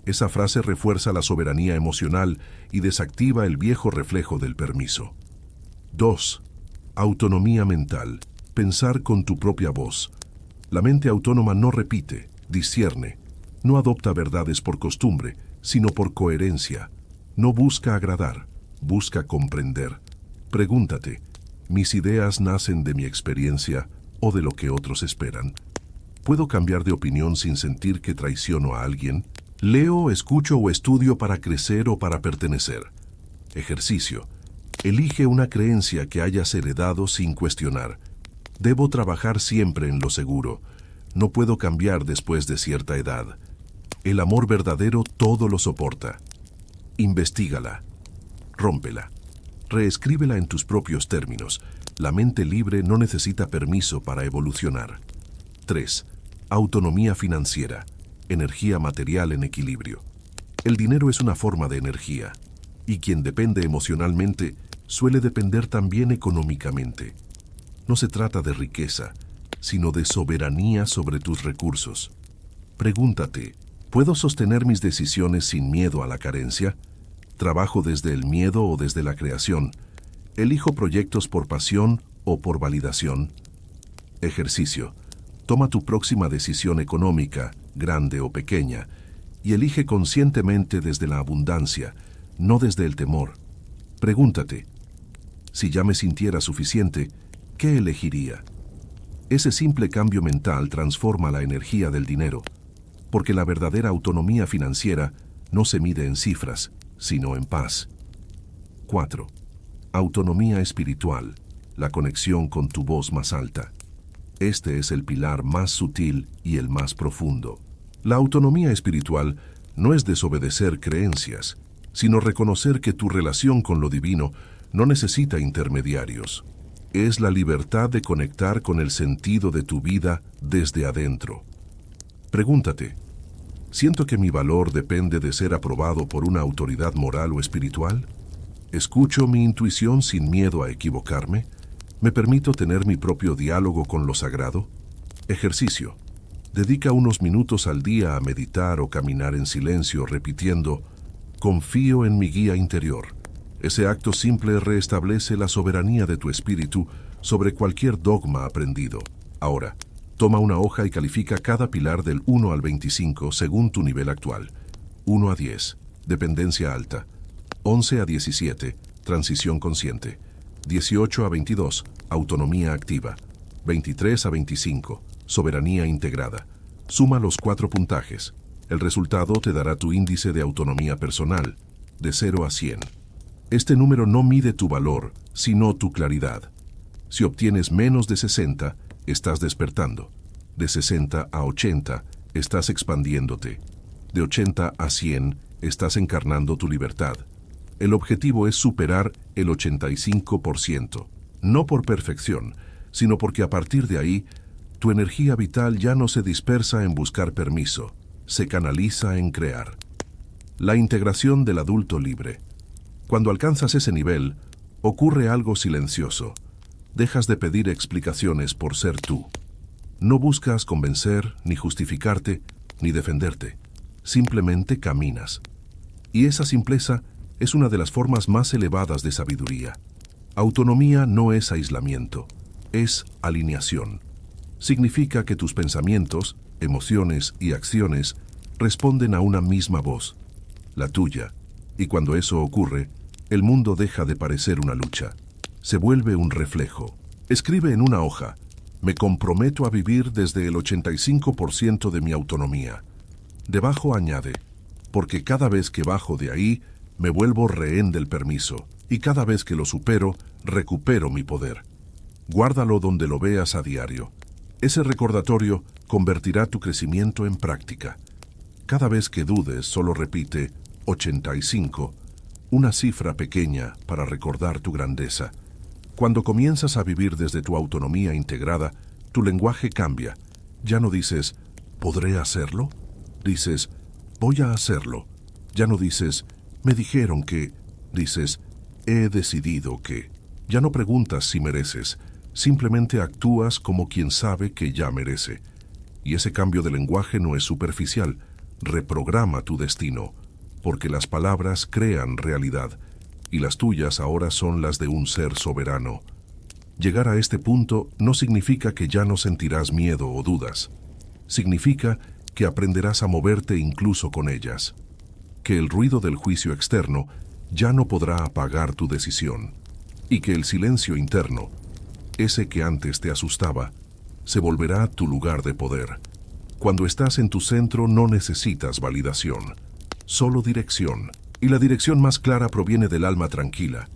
Esa frase refuerza la soberanía emocional y desactiva el viejo reflejo del permiso. 2. Autonomía mental. Pensar con tu propia voz. La mente autónoma no repite, discierne. No adopta verdades por costumbre, sino por coherencia. No busca agradar, busca comprender. Pregúntate, ¿mis ideas nacen de mi experiencia o de lo que otros esperan? ¿Puedo cambiar de opinión sin sentir que traiciono a alguien? ¿Leo, escucho o estudio para crecer o para pertenecer? Ejercicio. Elige una creencia que hayas heredado sin cuestionar. Debo trabajar siempre en lo seguro. No puedo cambiar después de cierta edad. El amor verdadero todo lo soporta. Investígala. Rómpela. Reescríbela en tus propios términos. La mente libre no necesita permiso para evolucionar. 3. Autonomía financiera. Energía material en equilibrio. El dinero es una forma de energía, y quien depende emocionalmente suele depender también económicamente. No se trata de riqueza, sino de soberanía sobre tus recursos. Pregúntate, ¿puedo sostener mis decisiones sin miedo a la carencia? ¿Trabajo desde el miedo o desde la creación? ¿Elijo proyectos por pasión o por validación? Ejercicio. Toma tu próxima decisión económica, grande o pequeña, y elige conscientemente desde la abundancia, no desde el temor. Pregúntate, si ya me sintiera suficiente, ¿qué elegiría? Ese simple cambio mental transforma la energía del dinero, porque la verdadera autonomía financiera no se mide en cifras, sino en paz. 4. Autonomía espiritual, la conexión con tu voz más alta. Este es el pilar más sutil y el más profundo. La autonomía espiritual no es desobedecer creencias, sino reconocer que tu relación con lo divino no necesita intermediarios. Es la libertad de conectar con el sentido de tu vida desde adentro. Pregúntate, ¿siento que mi valor depende de ser aprobado por una autoridad moral o espiritual? ¿Escucho mi intuición sin miedo a equivocarme? ¿Me permito tener mi propio diálogo con lo sagrado? Ejercicio. Dedica unos minutos al día a meditar o caminar en silencio, repitiendo, confío en mi guía interior. Ese acto simple restablece la soberanía de tu espíritu sobre cualquier dogma aprendido. Ahora, toma una hoja y califica cada pilar del 1 al 25 según tu nivel actual. 1 a 10, dependencia alta. 11 a 17, transición consciente. 18 a 22, autonomía activa. 23 a 25, soberanía integrada. Suma los 4 puntajes. El resultado te dará tu índice de autonomía personal, de 0 a 100. Este número no mide tu valor, sino tu claridad. Si obtienes menos de 60, estás despertando. De 60 a 80, estás expandiéndote. De 80 a 100, estás encarnando tu libertad. El objetivo es superar el 85%, no por perfección, sino porque a partir de ahí, tu energía vital ya no se dispersa en buscar permiso, se canaliza en crear. La integración del adulto libre. Cuando alcanzas ese nivel, ocurre algo silencioso. Dejas de pedir explicaciones por ser tú. No buscas convencer, ni justificarte, ni defenderte. Simplemente caminas. Y esa simpleza es una de las formas más elevadas de sabiduría. Autonomía no es aislamiento, es alineación. Significa que tus pensamientos, emociones y acciones responden a una misma voz, la tuya, y cuando eso ocurre, el mundo deja de parecer una lucha. Se vuelve un reflejo. Escribe en una hoja, me comprometo a vivir desde el 85% de mi autonomía. Debajo añade, porque cada vez que bajo de ahí, me vuelvo rehén del permiso, y cada vez que lo supero, recupero mi poder. Guárdalo donde lo veas a diario. Ese recordatorio convertirá tu crecimiento en práctica. Cada vez que dudes, solo repite 85, una cifra pequeña para recordar tu grandeza. Cuando comienzas a vivir desde tu autonomía integrada, tu lenguaje cambia. Ya no dices, ¿podré hacerlo? Dices, voy a hacerlo. Ya no dices, me dijeron que. Dices, he decidido que. Ya no preguntas si mereces, simplemente actúas como quien sabe que ya merece. Y ese cambio de lenguaje no es superficial, reprograma tu destino, porque las palabras crean realidad, y las tuyas ahora son las de un ser soberano. Llegar a este punto no significa que ya no sentirás miedo o dudas. Significa que aprenderás a moverte incluso con ellas. Que el ruido del juicio externo ya no podrá apagar tu decisión. Y que el silencio interno, ese que antes te asustaba, se volverá tu lugar de poder. Cuando estás en tu centro no necesitas validación, solo dirección. Y la dirección más clara proviene del alma tranquila.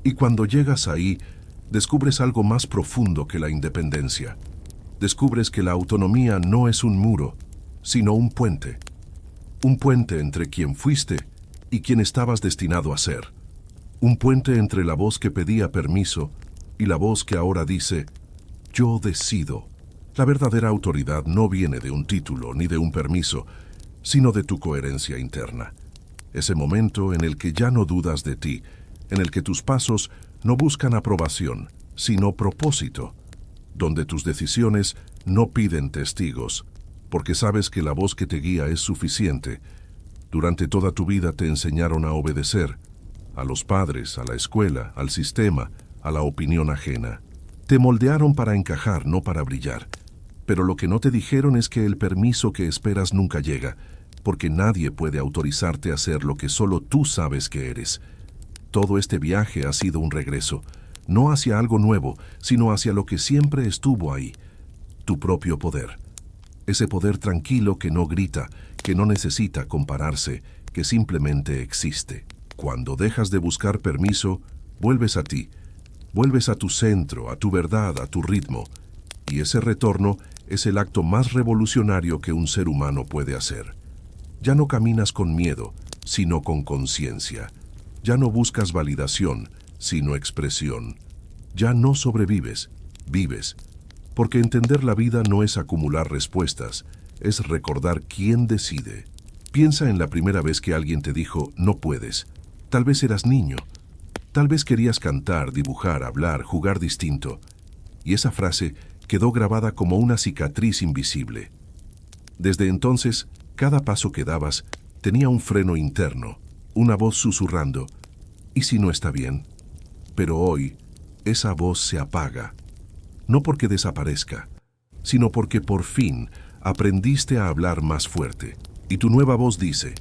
Y cuando llegas ahí, descubres algo más profundo que la independencia. Descubres que la autonomía no es un muro, sino un puente. Un puente entre quien fuiste y quien estabas destinado a ser. Un puente entre la voz que pedía permiso y la voz que ahora dice, yo decido. La verdadera autoridad no viene de un título ni de un permiso, sino de tu coherencia interna. Ese momento en el que ya no dudas de ti, en el que tus pasos no buscan aprobación, sino propósito, donde tus decisiones no piden testigos, porque sabes que la voz que te guía es suficiente. Durante toda tu vida te enseñaron a obedecer, a los padres, a la escuela, al sistema, a la opinión ajena. Te moldearon para encajar, no para brillar. Pero lo que no te dijeron es que el permiso que esperas nunca llega, porque nadie puede autorizarte a hacer lo que solo tú sabes que eres. Todo este viaje ha sido un regreso, no hacia algo nuevo, sino hacia lo que siempre estuvo ahí, tu propio poder. Ese poder tranquilo que no grita, que no necesita compararse, que simplemente existe. Cuando dejas de buscar permiso, vuelves a ti, vuelves a tu centro, a tu verdad, a tu ritmo, y ese retorno es el acto más revolucionario que un ser humano puede hacer. Ya no caminas con miedo, sino con conciencia. Ya no buscas validación, sino expresión. Ya no sobrevives, vives. Porque entender la vida no es acumular respuestas, es recordar quién decide. Piensa en la primera vez que alguien te dijo, no puedes. Tal vez eras niño. Tal vez querías cantar, dibujar, hablar, jugar distinto. y esa frase quedó grabada como una cicatriz invisible. Desde entonces, cada paso que dabas tenía un freno interno, una voz susurrando, ¿y si no está bien? Pero hoy, esa voz se apaga, no porque desaparezca, sino porque por fin aprendiste a hablar más fuerte, y tu nueva voz dice,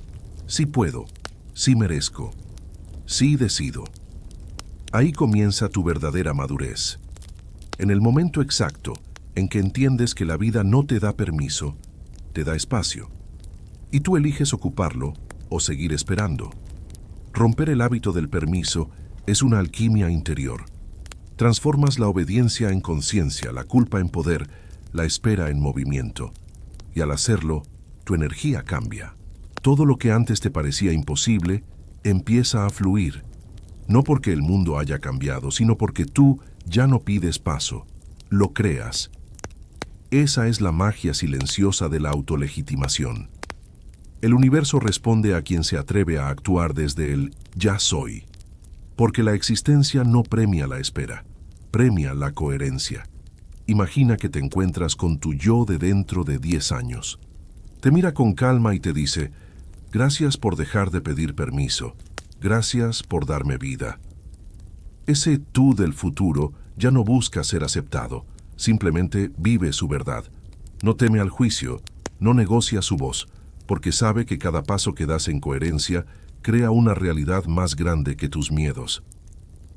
sí puedo, sí merezco, sí decido. Ahí comienza tu verdadera madurez. En el momento exacto en que entiendes que la vida no te da permiso, te da espacio, y tú eliges ocuparlo o seguir esperando. Romper el hábito del permiso es una alquimia interior. Transformas la obediencia en conciencia, la culpa en poder, la espera en movimiento. Y al hacerlo, tu energía cambia. Todo lo que antes te parecía imposible empieza a fluir. No porque el mundo haya cambiado, sino porque tú ya no pides paso, lo creas. Esa es la magia silenciosa de la autolegitimación. El universo responde a quien se atreve a actuar desde el ya soy. Porque la existencia no premia la espera, premia la coherencia. Imagina que te encuentras con tu yo de dentro de 10 años. Te mira con calma y te dice, gracias por dejar de pedir permiso, gracias por darme vida. Ese tú del futuro ya no busca ser aceptado, simplemente vive su verdad. No teme al juicio, no negocia su voz, porque sabe que cada paso que das en coherencia crea una realidad más grande que tus miedos.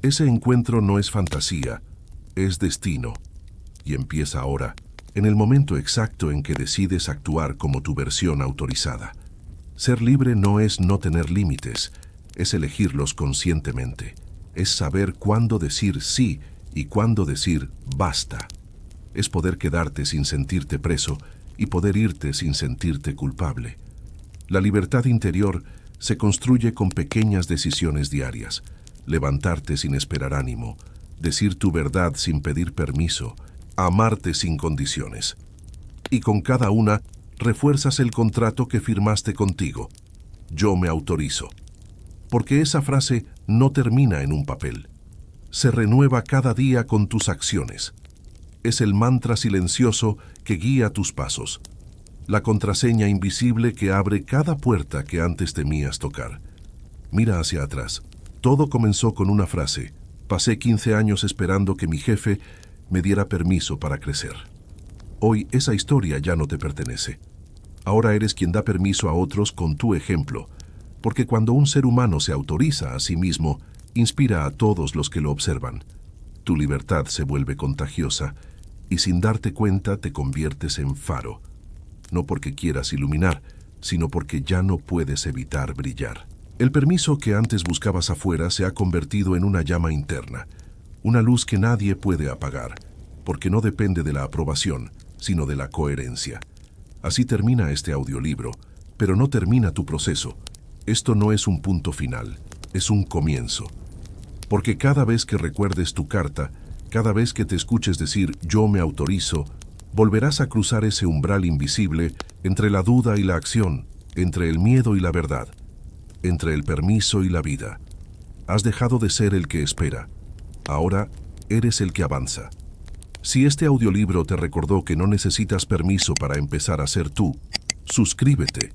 Ese encuentro no es fantasía, es destino. Y empieza ahora, en el momento exacto en que decides actuar como tu versión autorizada. Ser libre no es no tener límites, es elegirlos conscientemente. Es saber cuándo decir sí y cuándo decir basta. Es poder quedarte sin sentirte preso y poder irte sin sentirte culpable. La libertad interior se construye con pequeñas decisiones diarias. Levantarte sin esperar ánimo, decir tu verdad sin pedir permiso, amarte sin condiciones. Y con cada una refuerzas el contrato que firmaste contigo. Yo me autorizo. Porque esa frase no termina en un papel. Se renueva cada día con tus acciones. Es el mantra silencioso que guía tus pasos. La contraseña invisible que abre cada puerta que antes temías tocar. Mira hacia atrás. Todo comenzó con una frase. Pasé 15 años esperando que mi jefe me diera permiso para crecer. Hoy esa historia ya no te pertenece. Ahora eres quien da permiso a otros con tu ejemplo, porque cuando un ser humano se autoriza a sí mismo, inspira a todos los que lo observan. Tu libertad se vuelve contagiosa y sin darte cuenta te conviertes en faro. No porque quieras iluminar, sino porque ya no puedes evitar brillar. El permiso que antes buscabas afuera se ha convertido en una llama interna, una luz que nadie puede apagar, porque no depende de la aprobación, sino de la coherencia. Así termina este audiolibro, pero no termina tu proceso. Esto no es un punto final, es un comienzo. Porque cada vez que recuerdes tu carta, cada vez que te escuches decir yo me autorizo, volverás a cruzar ese umbral invisible entre la duda y la acción, entre el miedo y la verdad, entre el permiso y la vida. Has dejado de ser el que espera. Ahora eres el que avanza. Si este audiolibro te recordó que no necesitas permiso para empezar a ser tú, suscríbete.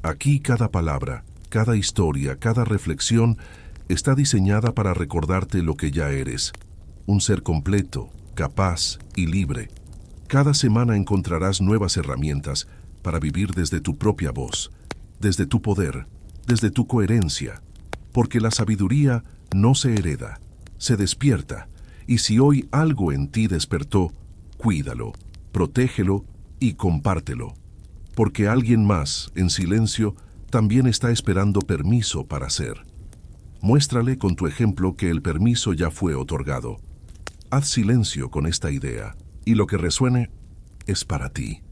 Aquí cada palabra, cada historia, cada reflexión está diseñada para recordarte lo que ya eres. Un ser completo, capaz y libre. Cada semana encontrarás nuevas herramientas para vivir desde tu propia voz, desde tu poder, desde tu coherencia. Porque la sabiduría no se hereda, se despierta. Y si hoy algo en ti despertó, cuídalo, protégelo y compártelo. Porque alguien más, en silencio, también está esperando permiso para ser. Muéstrale con tu ejemplo que el permiso ya fue otorgado. Haz silencio con esta idea, y lo que resuene es para ti.